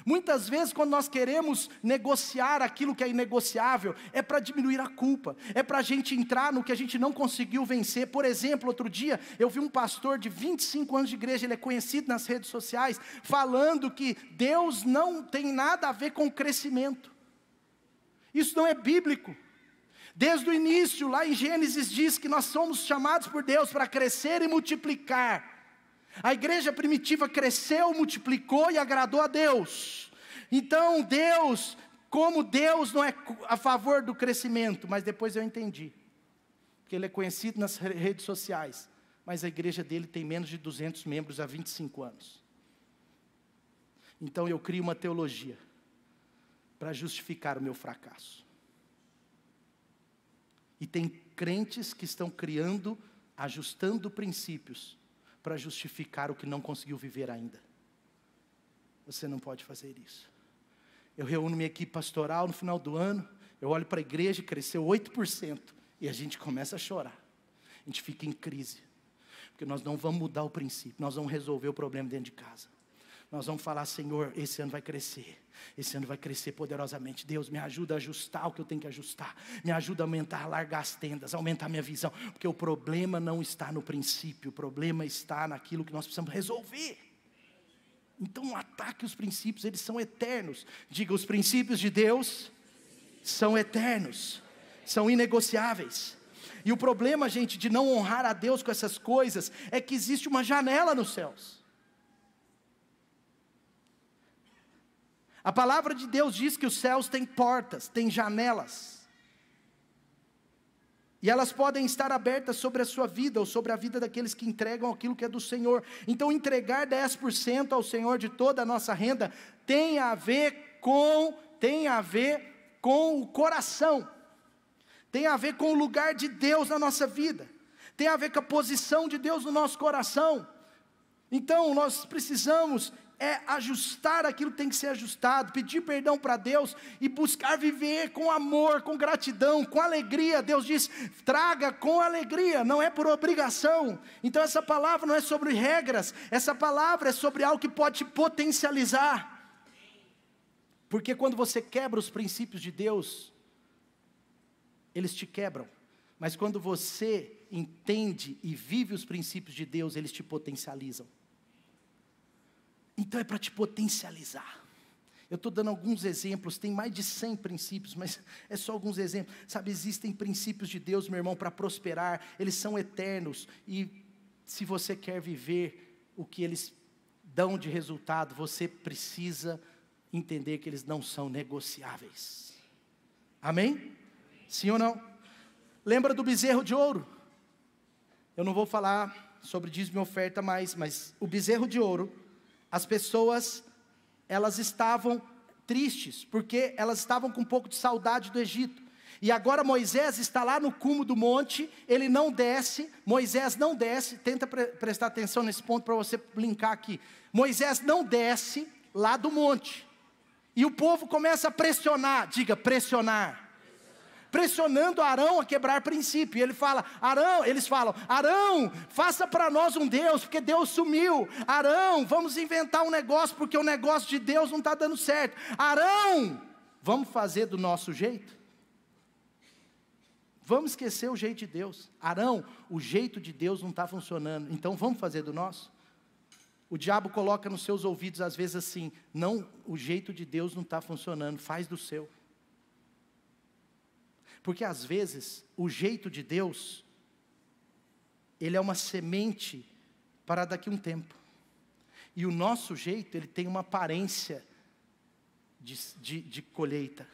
A: Muitas vezes, quando nós queremos negociar aquilo que é inegociável, é para diminuir a culpa, é para a gente entrar no que a gente não conseguiu vencer. Por exemplo, outro dia, eu vi um pastor de 25 anos de igreja, ele é conhecido nas redes sociais, falando que Deus não tem nada a ver com crescimento. Isso não é bíblico. Desde o início, lá em Gênesis diz que nós somos chamados por Deus para crescer e multiplicar. A igreja primitiva cresceu, multiplicou e agradou a Deus. Então Deus, como Deus não é a favor do crescimento, mas depois eu entendi, porque ele é conhecido nas redes sociais, mas a igreja dele tem menos de 200 membros há 25 anos. Então eu crio uma teologia para justificar o meu fracasso. E tem crentes que estão criando, ajustando princípios para justificar o que não conseguiu viver ainda. Você não pode fazer isso. Eu reúno minha equipe pastoral no final do ano, eu olho para a igreja, cresceu 8%, e a gente começa a chorar. A gente fica em crise, porque nós não vamos mudar o princípio, nós vamos resolver o problema dentro de casa. Nós vamos falar: Senhor, esse ano vai crescer. Esse ano vai crescer poderosamente. Deus, me ajuda a ajustar o que eu tenho que ajustar. Me ajuda a aumentar, largar as tendas, aumentar a minha visão. Porque o problema não está no princípio, o problema está naquilo que nós precisamos resolver. Então, ataque os princípios, eles são eternos. Diga, os princípios de Deus são eternos, são inegociáveis. E o problema, gente, de não honrar a Deus com essas coisas, é que existe uma janela nos céus. A palavra de Deus diz que os céus têm portas, têm janelas. E elas podem estar abertas sobre a sua vida, ou sobre a vida daqueles que entregam aquilo que é do Senhor. Então entregar 10% ao Senhor de toda a nossa renda, tem a ver com o coração. Tem a ver com o lugar de Deus na nossa vida. Tem a ver com a posição de Deus no nosso coração. Então nós precisamos ajustar aquilo que tem que ser ajustado, pedir perdão para Deus e buscar viver com amor, com gratidão, com alegria. Deus diz: traga com alegria, não é por obrigação. Então essa palavra não é sobre regras, essa palavra é sobre algo que pode te potencializar. Porque quando você quebra os princípios de Deus, eles te quebram. Mas quando você entende e vive os princípios de Deus, eles te potencializam. Então é para te potencializar. Eu estou dando alguns exemplos, tem mais de 100 princípios, mas é só alguns exemplos. Sabe, existem princípios de Deus, meu irmão, para prosperar, eles são eternos. E se você quer viver o que eles dão de resultado, você precisa entender que eles não são negociáveis. Amém? Sim ou não? Lembra do bezerro de ouro? Eu não vou falar sobre dízimo e oferta mais, mas o bezerro de ouro, as pessoas, elas estavam tristes, porque elas estavam com um pouco de saudade do Egito. E agora Moisés está lá no cume do monte, ele não desce, Moisés não desce, tenta prestar atenção nesse ponto para você linkar aqui. Moisés não desce lá do monte, e o povo começa a pressionar, diga pressionar. Pressionando Arão a quebrar princípio. E ele fala, eles falam, Arão, faça para nós um Deus, porque Deus sumiu. Arão, vamos inventar um negócio, porque o negócio de Deus não está dando certo. Arão, vamos fazer do nosso jeito? Vamos esquecer o jeito de Deus. Arão, o jeito de Deus não está funcionando, então vamos fazer do nosso? O diabo coloca nos seus ouvidos às vezes assim, não, o jeito de Deus não está funcionando, faz do seu. Porque às vezes, o jeito de Deus, ele é uma semente para daqui a um tempo. E o nosso jeito, ele tem uma aparência de colheita.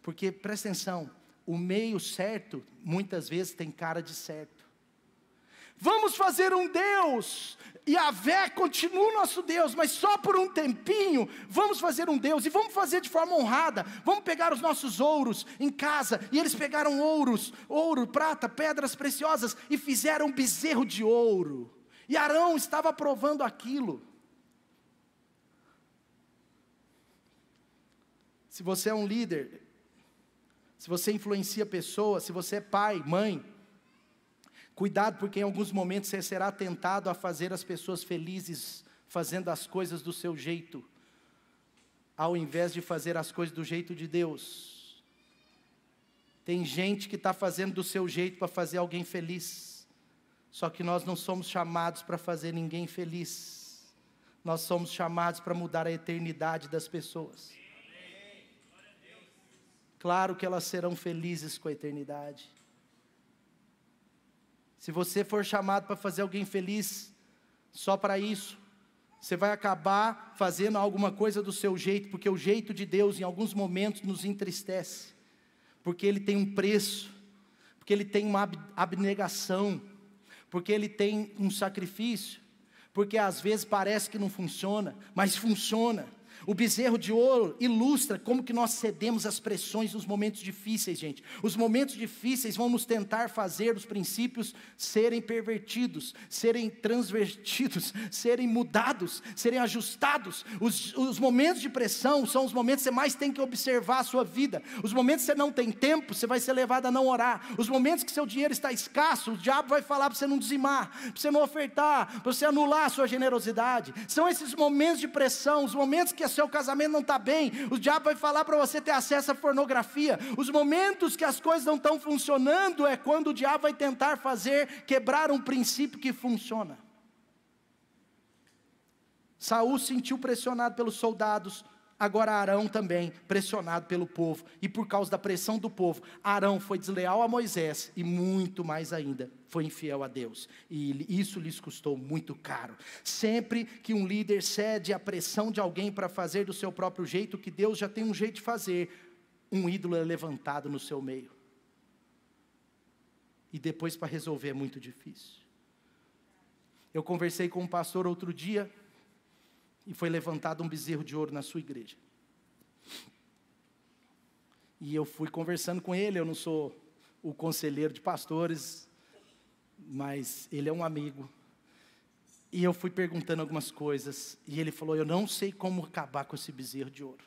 A: Porque, presta atenção, o meio certo, muitas vezes tem cara de certo. Vamos fazer um Deus, Yahvé continua o nosso Deus, mas só por um tempinho, vamos fazer um Deus, e vamos fazer de forma honrada, vamos pegar os nossos ouros em casa, e eles pegaram ouro, prata, pedras preciosas, e fizeram um bezerro de ouro, e Arão estava provando aquilo. Se você é um líder, se você influencia pessoas, se você é pai, mãe, cuidado, porque em alguns momentos você será tentado a fazer as pessoas felizes, fazendo as coisas do seu jeito, ao invés de fazer as coisas do jeito de Deus. Tem gente que está fazendo do seu jeito para fazer alguém feliz, só que nós não somos chamados para fazer ninguém feliz, nós somos chamados para mudar a eternidade das pessoas. Claro que elas serão felizes com a eternidade. Se você for chamado para fazer alguém feliz, só para isso, você vai acabar fazendo alguma coisa do seu jeito, porque o jeito de Deus em alguns momentos nos entristece, porque Ele tem um preço, porque Ele tem uma abnegação, porque Ele tem um sacrifício, porque às vezes parece que não funciona, mas funciona. O bezerro de ouro ilustra como que nós cedemos às pressões nos momentos difíceis, gente. Os momentos difíceis vão nos tentar fazer os princípios serem pervertidos, serem transvertidos, serem mudados, serem ajustados. Os momentos de pressão são os momentos que você mais tem que observar a sua vida. Os momentos que você não tem tempo, você vai ser levado a não orar. Os momentos que seu dinheiro está escasso, o diabo vai falar para você não dizimar, para você não ofertar, para você anular a sua generosidade. São esses momentos de pressão, os momentos que seu casamento não está bem, o diabo vai falar para você ter acesso à pornografia. Os momentos que as coisas não estão funcionando é quando o diabo vai tentar quebrar um princípio que funciona. Saul se sentiu pressionado pelos soldados, agora Arão também, pressionado pelo povo, e por causa da pressão do povo, Arão foi desleal a Moisés, e muito mais ainda, foi infiel a Deus, e isso lhes custou muito caro. Sempre que um líder cede à pressão de alguém para fazer do seu próprio jeito, que Deus já tem um jeito de fazer, um ídolo é levantado no seu meio, e depois para resolver é muito difícil. Eu conversei com um pastor outro dia, e foi levantado um bezerro de ouro na sua igreja. E eu fui conversando com ele, eu não sou o conselheiro de pastores, mas ele é um amigo. E eu fui perguntando algumas coisas, e ele falou, eu não sei como acabar com esse bezerro de ouro.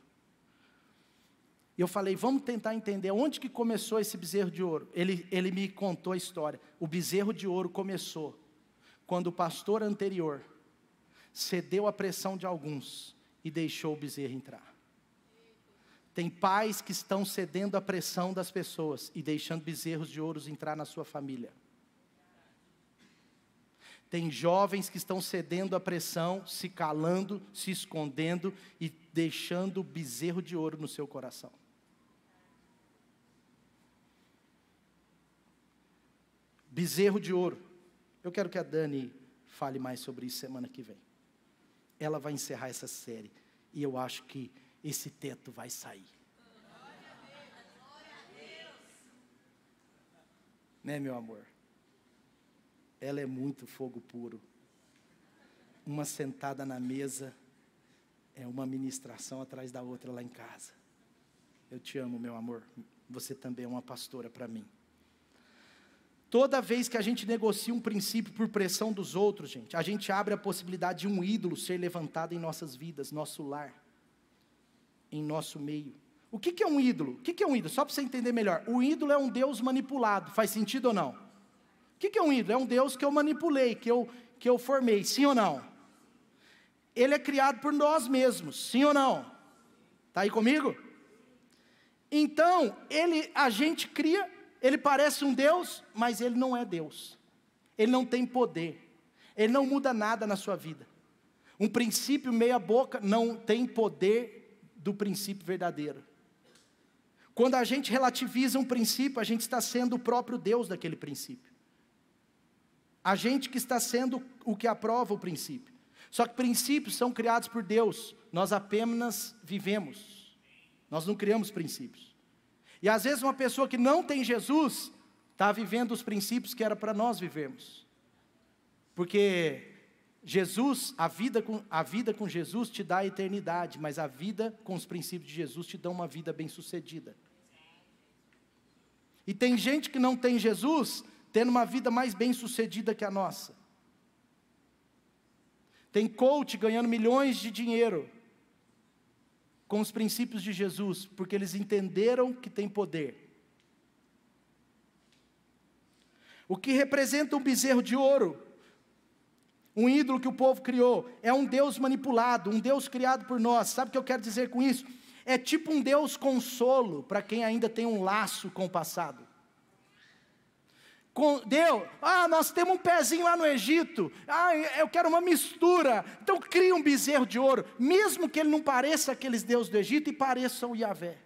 A: E eu falei, vamos tentar entender onde que começou esse bezerro de ouro. Ele me contou a história. O bezerro de ouro começou quando o pastor anterior cedeu à pressão de alguns e deixou o bezerro entrar. Tem pais que estão cedendo à pressão das pessoas e deixando bezerros de ouro entrar na sua família. Tem jovens que estão cedendo à pressão, se calando, se escondendo e deixando o bezerro de ouro no seu coração. Bezerro de ouro. Eu quero que a Dani fale mais sobre isso semana que vem. Ela vai encerrar essa série e eu acho que esse teto vai sair. Né, meu amor? Ela é muito fogo puro. Uma sentada na mesa é uma ministração atrás da outra lá em casa. Eu te amo, meu amor. Você também é uma pastora para mim. Toda vez que a gente negocia um princípio por pressão dos outros, gente, a gente abre a possibilidade de um ídolo ser levantado em nossas vidas, nosso lar, em nosso meio. O que é um ídolo? O que é um ídolo? Só para você entender melhor. O ídolo é um Deus manipulado. Faz sentido ou não? O que é um ídolo? É um Deus que eu manipulei, que eu formei. Sim ou não? Ele é criado por nós mesmos. Sim ou não? Está aí comigo? Então, a gente cria. Ele parece um Deus, mas ele não é Deus. Ele não tem poder. Ele não muda nada na sua vida. Um princípio meia boca não tem poder do princípio verdadeiro. Quando a gente relativiza um princípio, a gente está sendo o próprio Deus daquele princípio. A gente que está sendo o que aprova o princípio. Só que princípios são criados por Deus. Nós apenas vivemos. Nós não criamos princípios. E às vezes uma pessoa que não tem Jesus, está vivendo os princípios que era para nós vivermos. Porque Jesus, a vida com Jesus te dá a eternidade, mas a vida com os princípios de Jesus te dá uma vida bem-sucedida. E tem gente que não tem Jesus, tendo uma vida mais bem-sucedida que a nossa. Tem coach ganhando milhões de dinheiro, com os princípios de Jesus, porque eles entenderam que tem poder. O que representa um bezerro de ouro, um ídolo que o povo criou, é um Deus manipulado, um Deus criado por nós. Sabe o que eu quero dizer com isso? É tipo um Deus consolo, para quem ainda tem um laço com o passado. Nós temos um pezinho lá no Egito, eu quero uma mistura, então cria um bezerro de ouro, mesmo que ele não pareça aqueles deuses do Egito e pareça o Yahvé.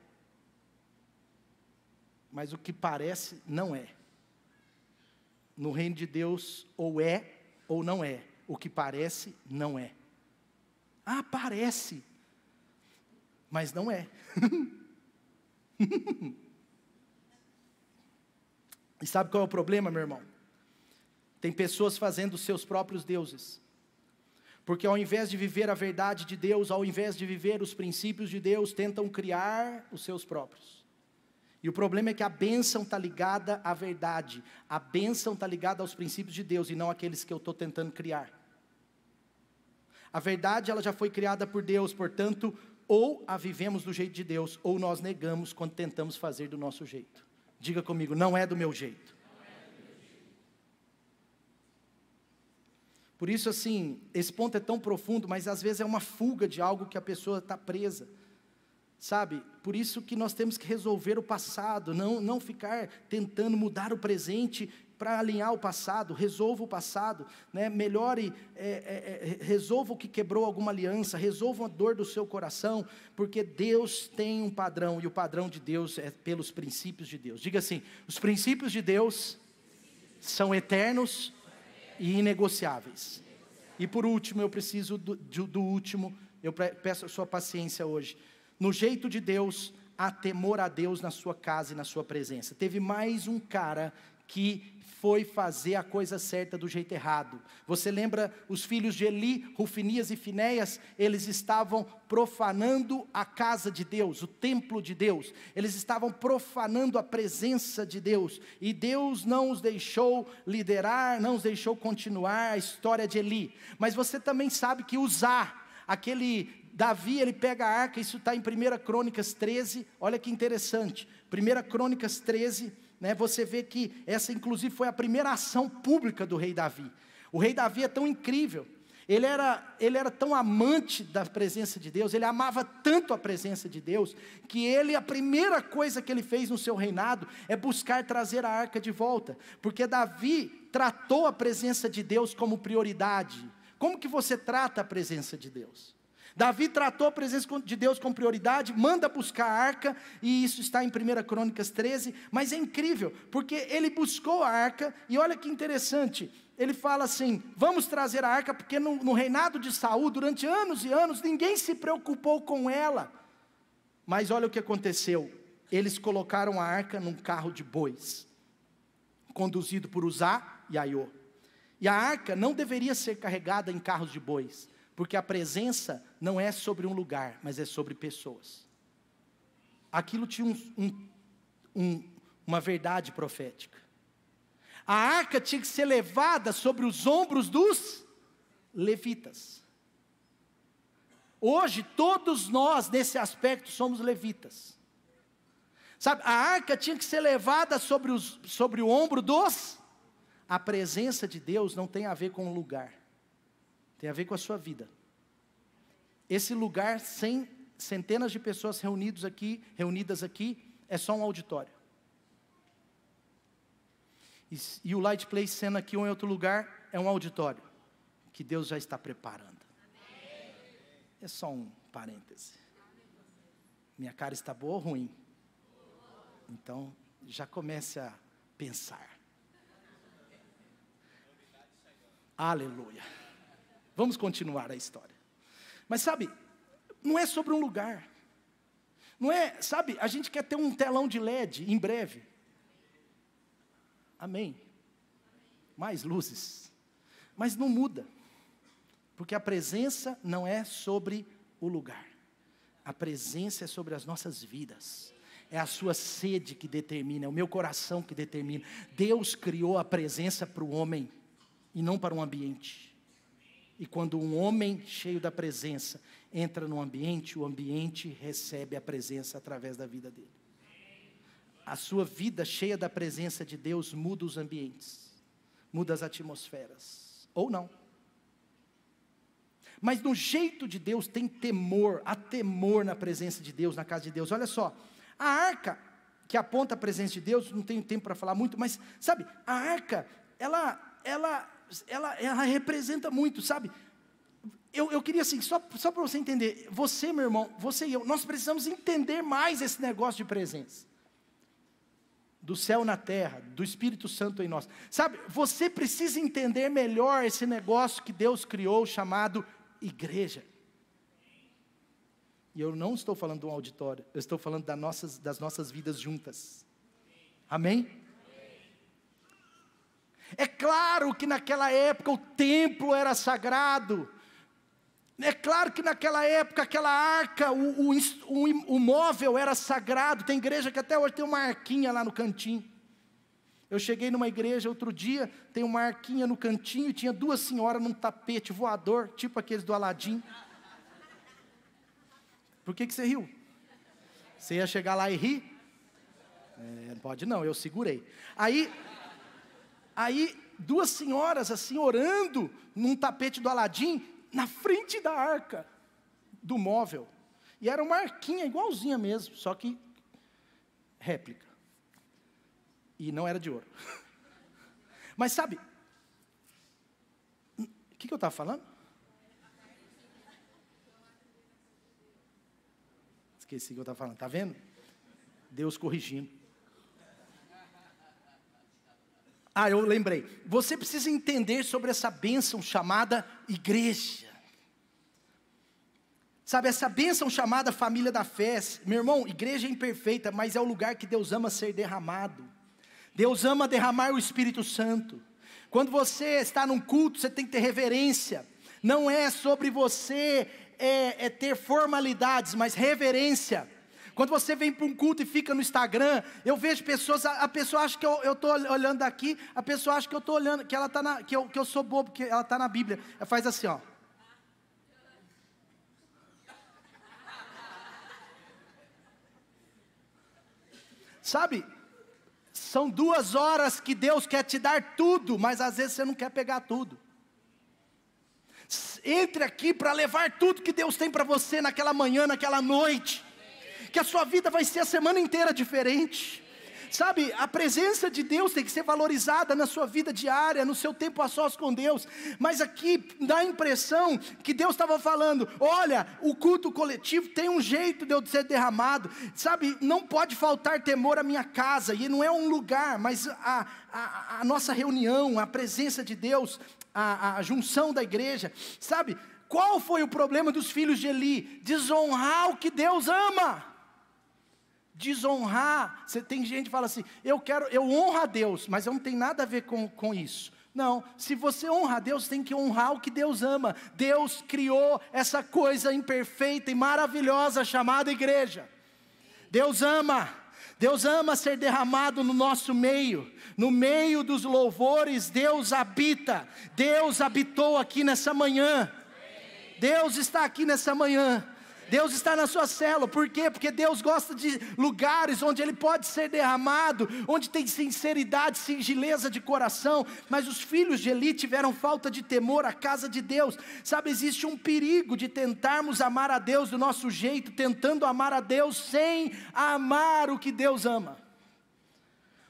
A: Mas o que parece, não é. No reino de Deus, ou é, ou não é. O que parece, não é. Parece, mas não é. E sabe qual é o problema, meu irmão? Tem pessoas fazendo os seus próprios deuses. Porque ao invés de viver a verdade de Deus, ao invés de viver os princípios de Deus, tentam criar os seus próprios. E o problema é que a bênção está ligada à verdade. A bênção está ligada aos princípios de Deus e não àqueles que eu estou tentando criar. A verdade, ela já foi criada por Deus, portanto, ou a vivemos do jeito de Deus, ou nós negamos quando tentamos fazer do nosso jeito. Diga comigo, não é do meu jeito. Por isso assim, esse ponto é tão profundo, mas às vezes é uma fuga de algo que a pessoa está presa. Sabe, por isso que nós temos que resolver o passado, não ficar tentando mudar o presente para alinhar o passado. Resolva o passado, né? Melhore, resolva o que quebrou alguma aliança, resolva a dor do seu coração, porque Deus tem um padrão, e o padrão de Deus é pelos princípios de Deus. Diga assim, os princípios de Deus são eternos e inegociáveis. E por último, eu preciso do último, eu peço a sua paciência hoje. No jeito de Deus, há temor a Deus na sua casa e na sua presença. Teve mais um cara que foi fazer a coisa certa do jeito errado. Você lembra os filhos de Eli, Rufinias e Finéias? Eles estavam profanando a casa de Deus, o templo de Deus. Eles estavam profanando a presença de Deus. E Deus não os deixou liderar, não os deixou continuar a história de Eli. Mas você também sabe que Uzá, Davi, ele pega a arca, isso está em 1 Crônicas 13, olha que interessante, 1 Crônicas 13, né, você vê que essa inclusive foi a primeira ação pública do rei Davi. O rei Davi é tão incrível, Ele era tão amante da presença de Deus, ele amava tanto a presença de Deus, que a primeira coisa que ele fez no seu reinado é buscar trazer a arca de volta, porque Davi tratou a presença de Deus como prioridade. Como que você trata a presença de Deus? Davi tratou a presença de Deus com prioridade, manda buscar a arca, e isso está em 1 Crônicas 13, mas é incrível, porque ele buscou a arca, e olha que interessante, ele fala assim, vamos trazer a arca, porque no reinado de Saul, durante anos e anos, ninguém se preocupou com ela, mas olha o que aconteceu, eles colocaram a arca num carro de bois, conduzido por Uzá e Aiô, e a arca não deveria ser carregada em carros de bois, porque a presença não é sobre um lugar, mas é sobre pessoas. Aquilo tinha uma verdade profética. A arca tinha que ser levada sobre os ombros dos levitas. Hoje, todos nós, nesse aspecto, somos levitas. Sabe, a arca tinha que ser levada sobre o ombro dos... A presença de Deus não tem a ver com o lugar. Tem a ver com a sua vida. Esse lugar, sem centenas de pessoas reunidas aqui, é só um auditório. E o Light Place sendo aqui ou em outro lugar, é um auditório, que Deus já está preparando. É só um parêntese. Minha cara está boa ou ruim? Então, já comece a pensar. Aleluia. Vamos continuar a história. Mas sabe, não é sobre um lugar. Não é, sabe, a gente quer ter um telão de LED em breve. Amém. Mais luzes. Mas não muda. Porque a presença não é sobre o lugar. A presença é sobre as nossas vidas. É a sua sede que determina, é o meu coração que determina. Deus criou a presença para o homem e não para um ambiente. E quando um homem cheio da presença entra no ambiente, o ambiente recebe a presença através da vida dele. A sua vida cheia da presença de Deus muda os ambientes, muda as atmosferas, ou não. Mas no jeito de Deus tem temor, há temor na presença de Deus, na casa de Deus. Olha só, a arca que aponta a presença de Deus, não tenho tempo para falar muito, mas sabe, a arca, ela representa muito, sabe? Eu queria assim, só para você entender, você meu irmão, você e eu, nós precisamos entender mais esse negócio de presença. Do céu na terra, do Espírito Santo em nós. Sabe, você precisa entender melhor esse negócio que Deus criou, chamado igreja. E eu não estou falando de um auditório, eu estou falando das nossas vidas juntas. Amém? É claro que naquela época o templo era sagrado. É claro que naquela época aquela arca, o móvel era sagrado. Tem igreja que até hoje tem uma arquinha lá no cantinho. Eu cheguei numa igreja outro dia, tem uma arquinha no cantinho e tinha duas senhoras num tapete voador, tipo aqueles do Aladim. Por que você riu? Você ia chegar lá e rir? Não pode não, eu segurei. Aí, duas senhoras assim orando num tapete do Aladim, na frente da arca, do móvel. E era uma arquinha igualzinha mesmo, só que réplica. E não era de ouro. Mas sabe, o que eu estava falando? Esqueci o que eu estava falando, está vendo? Deus corrigindo. Eu lembrei. Você precisa entender sobre essa bênção chamada igreja. Sabe, essa bênção chamada família da fé. Meu irmão, igreja é imperfeita, mas é o lugar que Deus ama ser derramado. Deus ama derramar o Espírito Santo. Quando você está num culto, você tem que ter reverência. Não é sobre você ter formalidades, mas reverência. Quando você vem para um culto e fica no Instagram, eu vejo pessoas, a pessoa acha que eu estou olhando daqui, a pessoa acha que eu estou olhando, que ela tá que eu sou bobo, que ela está na Bíblia. Ela faz assim, ó. Sabe, são 2 horas que Deus quer te dar tudo, mas às vezes você não quer pegar tudo. entre aqui para levar tudo que Deus tem para você naquela manhã, naquela noite. Que a sua vida vai ser a semana inteira diferente. Sabe, a presença de Deus tem que ser valorizada na sua vida diária, no seu tempo a sós com Deus. Mas aqui dá a impressão que Deus estava falando: olha, o culto coletivo tem um jeito de eu ser derramado. Sabe, não pode faltar temor à minha casa. E não é um lugar, mas a nossa reunião, a presença de Deus, a junção da igreja. Sabe, qual foi o problema dos filhos de Eli? Desonrar o que Deus ama. Desonrar. Tem gente que fala assim: eu honro a Deus, mas eu não tenho nada a ver com isso. Não, se você honra a Deus, tem que honrar o que Deus ama. Deus criou essa coisa imperfeita e maravilhosa chamada igreja. Deus ama ser derramado no nosso meio. No meio dos louvores, Deus habita. Deus habitou aqui nessa manhã. Deus está aqui nessa manhã. Deus está na sua célula. Por quê? Porque Deus gosta de lugares onde Ele pode ser derramado, onde tem sinceridade, singeleza de coração. Mas os filhos de Eli tiveram falta de temor à casa de Deus. Sabe, existe um perigo de tentarmos amar a Deus do nosso jeito, tentando amar a Deus sem amar o que Deus ama.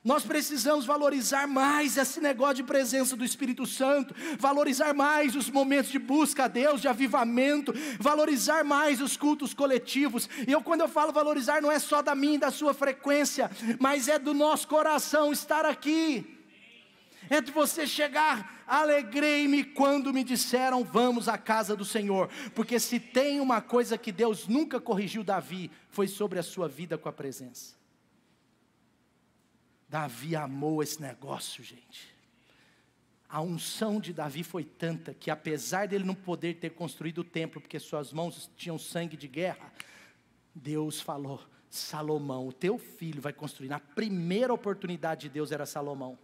A: Nós precisamos valorizar mais esse negócio de presença do Espírito Santo, valorizar mais os momentos de busca a Deus, de avivamento, valorizar mais os cultos coletivos. E quando eu falo valorizar, não é só da minha e da sua frequência, mas é do nosso coração estar aqui. É de você chegar: alegrei-me quando me disseram, vamos à casa do Senhor. Porque se tem uma coisa que Deus nunca corrigiu Davi, foi sobre a sua vida com a presença. Davi amou esse negócio, gente. A unção de Davi foi tanta que, apesar dele não poder ter construído o templo, porque suas mãos tinham sangue de guerra, Deus falou: Salomão, o teu filho vai construir. Na primeira oportunidade de Deus era Salomão.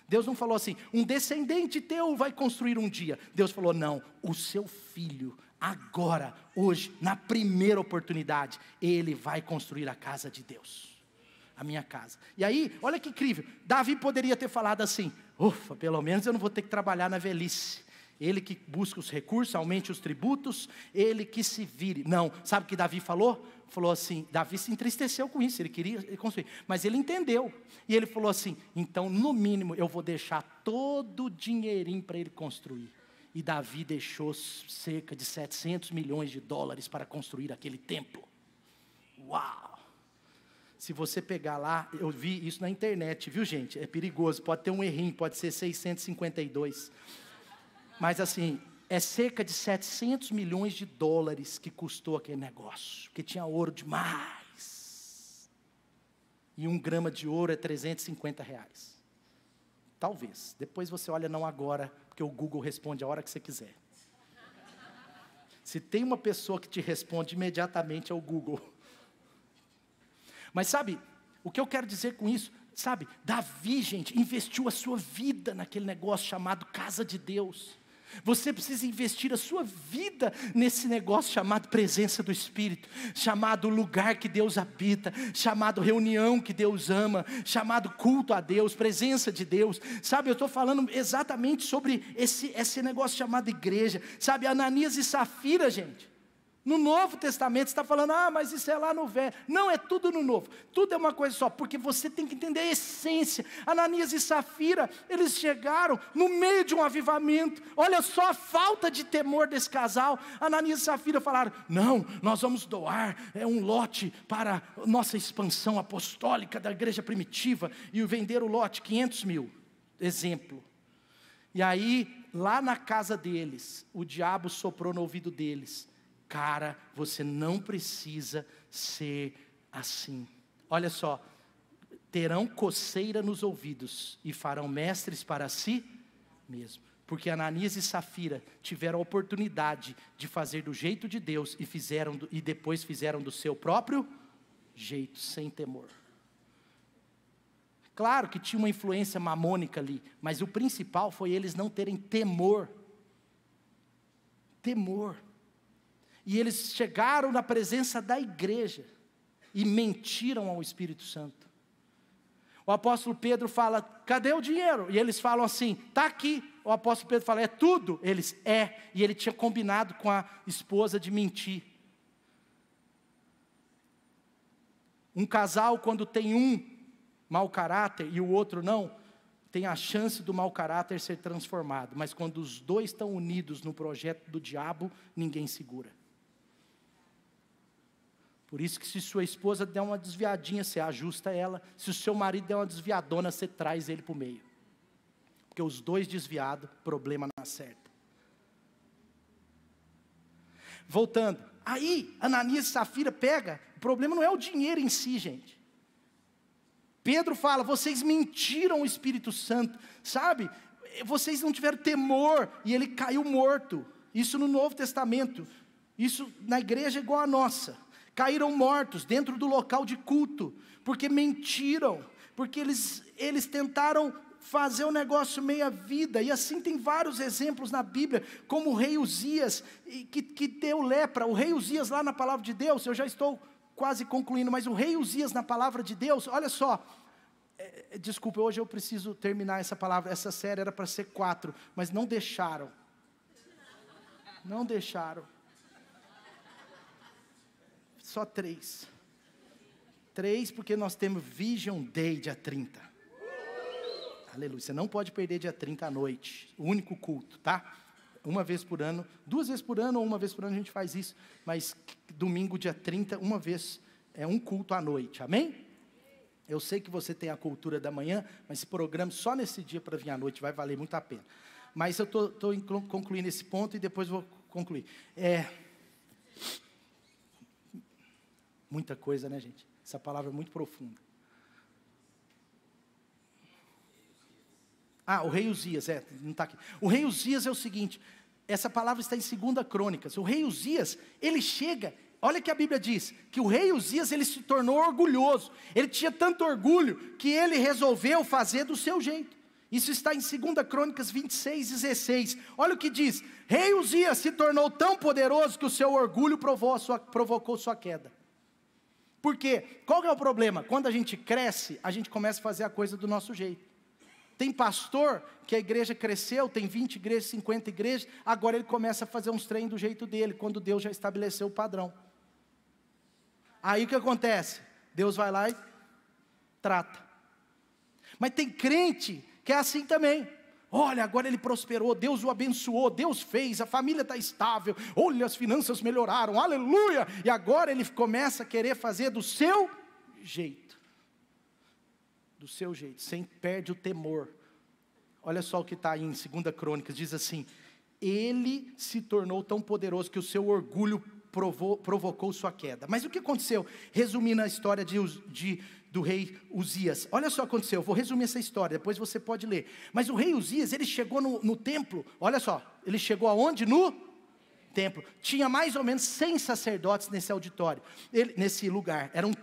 A: Deus não falou assim: um descendente teu vai construir um dia. Deus falou: não, o seu filho, agora, hoje, na primeira oportunidade, ele vai construir a casa de Deus. A minha casa. E aí, olha que incrível, Davi poderia ter falado assim: ufa, pelo menos eu não vou ter que trabalhar na velhice. Ele que busca os recursos, aumente os tributos, ele que se vire. Não, sabe o que Davi falou? Falou assim, Davi se entristeceu com isso, ele queria construir, mas ele entendeu. E ele falou assim: então no mínimo eu vou deixar todo o dinheirinho para ele construir. E Davi deixou cerca de 700 milhões de dólares para construir aquele templo. Uau! Se você pegar lá, eu vi isso na internet, viu gente? É perigoso, pode ter um errinho, pode ser 652. Mas assim, é cerca de 700 milhões de dólares que custou aquele negócio. Porque tinha ouro demais. E 1 grama de ouro é R$350. Talvez. Depois você olha, não agora, porque o Google responde a hora que você quiser. Se tem uma pessoa que te responde imediatamente, é o Google. Mas sabe, o que eu quero dizer com isso? Sabe, Davi, gente, investiu a sua vida naquele negócio chamado casa de Deus. Você precisa investir a sua vida nesse negócio chamado presença do Espírito, chamado lugar que Deus habita, chamado reunião que Deus ama, chamado culto a Deus, presença de Deus. Sabe, eu estou falando exatamente sobre esse negócio chamado igreja. Sabe, Ananias e Safira, gente. No Novo Testamento, você está falando: mas isso é lá no Velho. Não, é tudo no Novo. Tudo é uma coisa só, porque você tem que entender a essência. Ananias e Safira, eles chegaram no meio de um avivamento. Olha só a falta de temor desse casal. Ananias e Safira falaram: não, nós vamos doar um lote para nossa expansão apostólica da igreja primitiva. E vender o lote, 500 mil. Exemplo. E aí, lá na casa deles, o diabo soprou no ouvido deles: cara, você não precisa ser assim. Olha só, terão coceira nos ouvidos e farão mestres para si mesmo. Porque Ananias e Safira tiveram a oportunidade de fazer do jeito de Deus e depois fizeram do seu próprio jeito, sem temor. Claro que tinha uma influência mamônica ali, mas o principal foi eles não terem temor. Temor. E eles chegaram na presença da igreja e mentiram ao Espírito Santo. O apóstolo Pedro fala: cadê o dinheiro? E eles falam assim: está aqui. o apóstolo Pedro fala, é tudo? Eles, e ele tinha combinado com a esposa de mentir. Um casal, quando tem um mau caráter e o outro não, tem a chance do mau caráter ser transformado. Mas quando os dois estão unidos no projeto do diabo, ninguém segura. Por isso que se sua esposa der uma desviadinha, você ajusta ela. Se o seu marido der uma desviadona, você traz ele para o meio. Porque os dois desviados, problema não acerta. Voltando. Aí, Ananias e Safira pega. O problema não é o dinheiro em si, gente. Pedro fala, vocês mentiram o Espírito Santo. Sabe? Vocês não tiveram temor. E ele caiu morto. Isso no Novo Testamento. Isso na igreja é igual a nossa. Caíram mortos dentro do local de culto, porque mentiram, porque eles tentaram fazer o negócio meia vida, e assim tem vários exemplos na Bíblia, como o rei Uzias, que deu lepra. O rei Uzias lá na palavra de Deus, eu já estou quase concluindo, mas o rei Uzias na palavra de Deus, olha só, desculpa, hoje eu preciso terminar essa palavra, essa série era para ser 4, mas não deixaram, só 3, porque nós temos Vision Day dia 30, aleluia, você não pode perder dia 30 à noite, o único culto, tá? Uma vez por ano, 2 vezes por ano ou uma vez por ano a gente faz isso, mas domingo dia 30, uma vez, é um culto à noite, amém? Eu sei que você tem a cultura da manhã, mas esse programa só nesse dia para vir à noite vai valer muito a pena, mas eu estou concluindo esse ponto e depois vou concluir, muita coisa, né, gente? Essa palavra é muito profunda. O rei Uzias, não está aqui. O rei Uzias é o seguinte, essa palavra está em 2 Crônicas. O rei Uzias, ele chega, olha que a Bíblia diz, que o rei Uzias, ele se tornou orgulhoso. Ele tinha tanto orgulho, que ele resolveu fazer do seu jeito. Isso está em 2 Crônicas 26, 16. Olha o que diz, rei Uzias se tornou tão poderoso, que o seu orgulho provocou sua queda. Por quê? Qual que é o problema? Quando a gente cresce, a gente começa a fazer a coisa do nosso jeito. Tem pastor que a igreja cresceu, tem 20 igrejas, 50 igrejas, agora ele começa a fazer uns trem do jeito dele, quando Deus já estabeleceu o padrão. Aí o que acontece? Deus vai lá e trata. Mas tem crente que é assim também. Olha, agora ele prosperou, Deus o abençoou, Deus fez, a família está estável, olha, as finanças melhoraram, aleluia, e agora ele começa a querer fazer do seu jeito, sem perde o temor. Olha só o que está aí em 2 Crônicas, diz assim, ele se tornou tão poderoso que o seu orgulho provocou sua queda. Mas o que aconteceu? Resumindo a história do rei Uzias, olha só o que aconteceu, eu vou resumir essa história, depois você pode ler. Mas o rei Uzias, ele chegou no templo, olha só, ele chegou aonde? No templo. Tinha mais ou menos 100 sacerdotes nesse auditório, nesse lugar, era um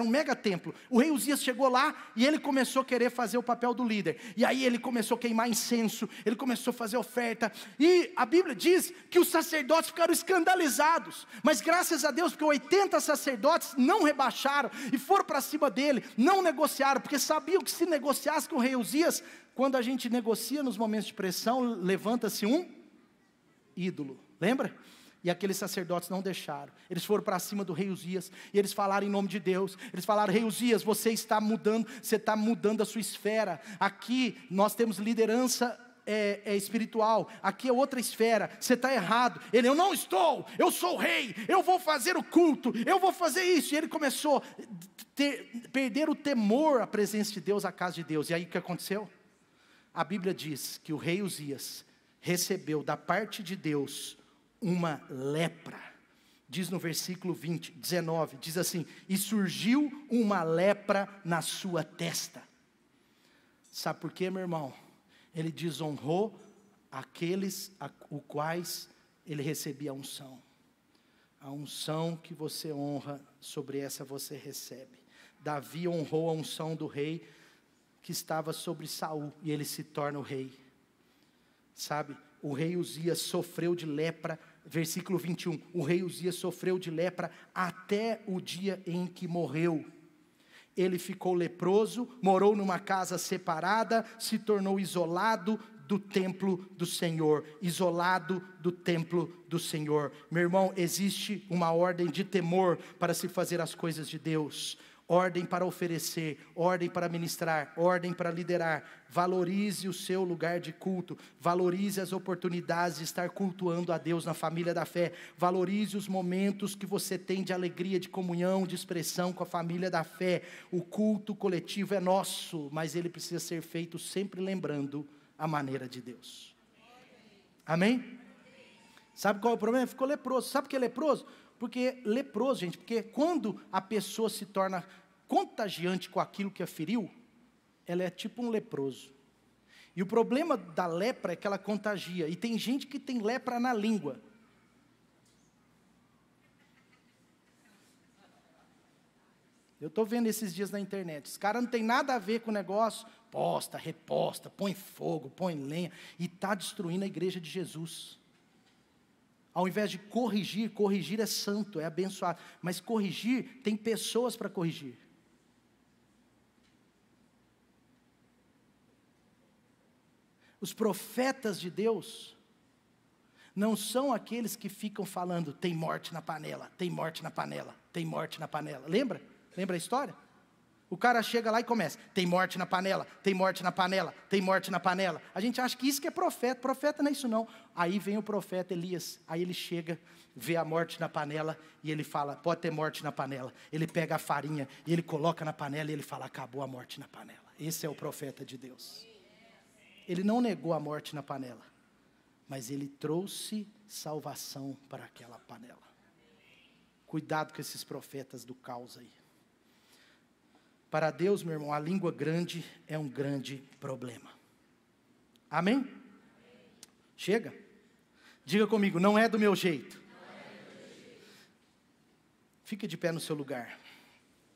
A: mega templo. O rei Uzias chegou lá e ele começou a querer fazer o papel do líder. E aí ele começou a queimar incenso, ele começou a fazer oferta. E a Bíblia diz que os sacerdotes ficaram escandalizados. Mas graças a Deus, porque 80 sacerdotes não rebaixaram e foram para cima dele, não negociaram, porque sabiam que se negociasse com o rei Uzias, quando a gente negocia nos momentos de pressão, levanta-se um ídolo. Lembra? E aqueles sacerdotes não deixaram. Eles foram para cima do rei Uzias. E eles falaram em nome de Deus. Eles falaram, rei Uzias, você está mudando a sua esfera. Aqui nós temos liderança espiritual. Aqui é outra esfera. Você está errado. Ele, eu não estou. Eu sou o rei. Eu vou fazer o culto. Eu vou fazer isso. E ele começou a perder o temor à presença de Deus, à casa de Deus. E aí o que aconteceu? A Bíblia diz que o rei Uzias recebeu da parte de Deus uma lepra, diz no versículo 19, diz assim, e surgiu uma lepra na sua testa. Sabe por quê, meu irmão? Ele desonrou aqueles os quais ele recebia a unção que você honra, sobre essa você recebe. Davi honrou a unção do rei, que estava sobre Saul, e ele se torna o rei, sabe? O rei Uzias sofreu de lepra, versículo 21, o rei Uzias sofreu de lepra até o dia em que morreu. Ele ficou leproso, morou numa casa separada, se tornou isolado do templo do Senhor, isolado do templo do Senhor. Meu irmão, existe uma ordem de temor para se fazer as coisas de Deus. Ordem para oferecer, ordem para ministrar, ordem para liderar. Valorize o seu lugar de culto, valorize as oportunidades de estar cultuando a Deus na família da fé, valorize os momentos que você tem de alegria, de comunhão, de expressão com a família da fé. O culto coletivo é nosso, mas ele precisa ser feito sempre lembrando a maneira de Deus. Amém? Sabe qual é o problema? Ficou leproso. Sabe por que é leproso? Porque leproso, gente, porque quando a pessoa se torna contagiante com aquilo que a feriu, ela é tipo um leproso. E o problema da lepra é que ela contagia. E tem gente que tem lepra na língua. Eu estou vendo esses dias na internet. Os caras não tem nada a ver com o negócio. Posta, reposta, põe fogo, põe lenha. E está destruindo a igreja de Jesus. Ao invés de corrigir, corrigir é santo, é abençoado. Mas corrigir, tem pessoas para corrigir. Os profetas de Deus não são aqueles que ficam falando, tem morte na panela, tem morte na panela, tem morte na panela. Lembra? Lembra a história? O cara chega lá e começa, tem morte na panela, tem morte na panela, tem morte na panela. A gente acha que isso que é profeta, profeta não é isso não. Aí vem o profeta Elias, aí ele chega, vê a morte na panela e ele fala, pode ter morte na panela. Ele pega a farinha e ele coloca na panela e ele fala, acabou a morte na panela. Esse é o profeta de Deus. Ele não negou a morte na panela, mas ele trouxe salvação para aquela panela. Cuidado com esses profetas do caos aí. Para Deus, meu irmão, a língua grande é um grande problema. Amém? Chega? Diga comigo, não é do meu jeito. Fique de pé no seu lugar.